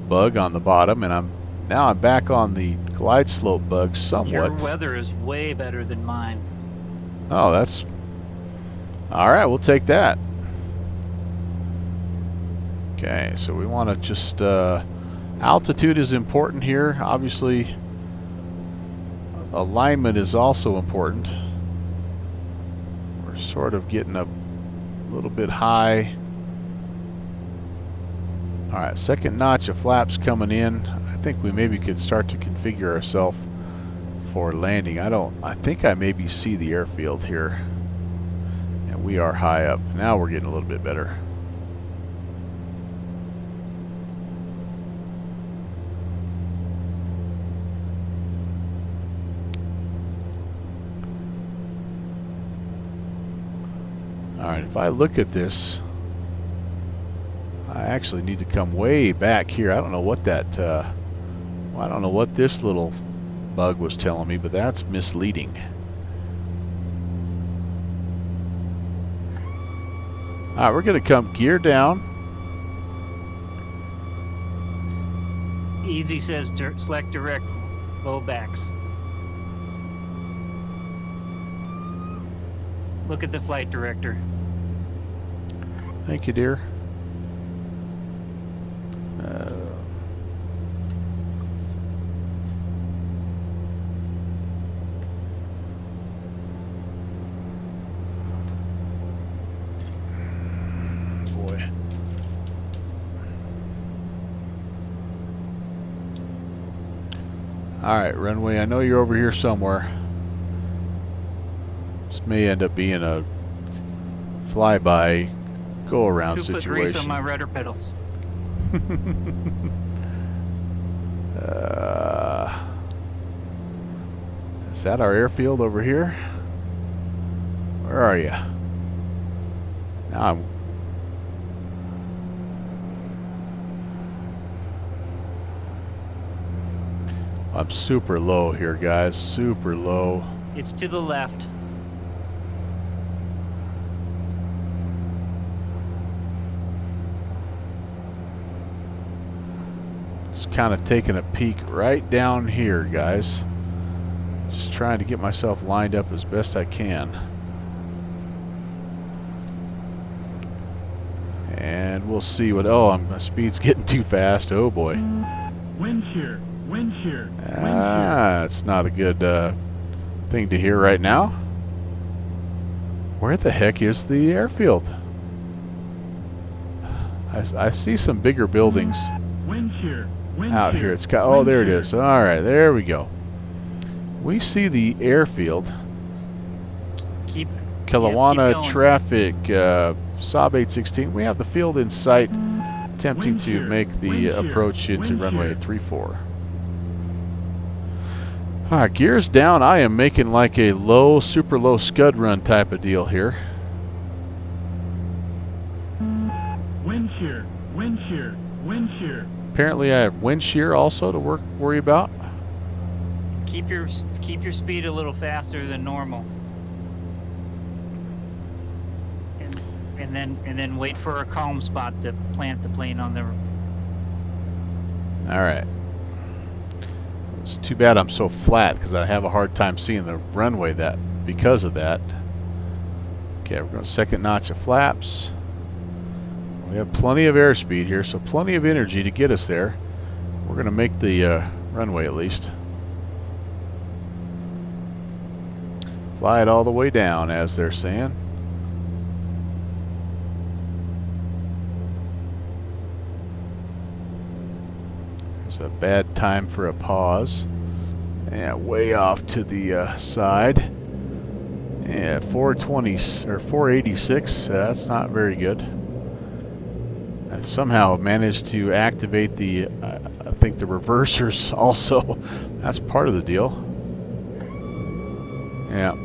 bug on the bottom, and now I'm back on the glide slope bug somewhat. Your weather is way better than mine. Oh, All right, we'll take that. Okay, so we want to just altitude is important here. Obviously, alignment is also important. We're sort of getting a little bit high. All right, second notch of flaps coming in. I think we maybe could start to configure ourselves for landing. I think I maybe see the airfield here. And we are high up. Now we're getting a little bit better. All right, if I look at this, I actually need to come way back here. I don't know what that, I don't know what this little bug was telling me, but that's misleading. All right, we're going to come gear down. Easy says select direct low backs. Look at the flight director. Thank you, dear. Boy. All right, runway, I know you're over here somewhere. This may end up being a flyby go-around situation. 2 foot grease on my rudder pedals. Is that our airfield over here? Where are you? Now I'm super low here, guys. Super low. It's to the left. Just kind of taking a peek right down here, guys. Just trying to get myself lined up as best I can. And we'll see what... Oh, my speed's getting too fast. Oh, boy. Wind shear. Wind shear. It's not a good thing to hear right now. Where the heck is the airfield? I see some bigger buildings Wind shear. Wind out shear. here. It's got, oh, there it is. All right, there we go. We see the airfield. Keep Kelowna going. traffic, SAAB 816. We have the field in sight, attempting Wind to shear. make the Wind shear. approach into Wind runway shear. 34. All right, gears down. I am making like a low, super low scud run type of deal here. Wind shear. Wind shear. Wind shear. Apparently I have wind shear also to worry about. Keep your speed a little faster than normal. And then wait for a calm spot to plant the plane on the... All right. It's too bad I'm so flat because I have a hard time seeing the runway because of that. Okay, we're going to second notch of flaps. We have plenty of airspeed here, so plenty of energy to get us there. We're going to make the runway at least. Fly it all the way down, as they're saying. It's a bad time for a pause. Yeah, way off to the side. Yeah, 420 or 486. That's not very good. I somehow managed to activate the, I think the reversers also. That's part of the deal. Yeah.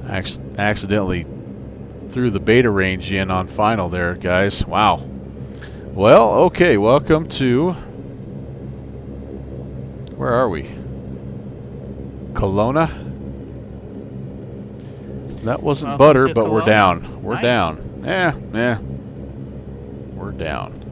I accidentally threw the beta range in on final there, guys. Wow. Well, okay, welcome to... Where are we? Kelowna? That wasn't Welcome butter, to but we're Kelowna. down. We're Nice. down. Yeah. We're down.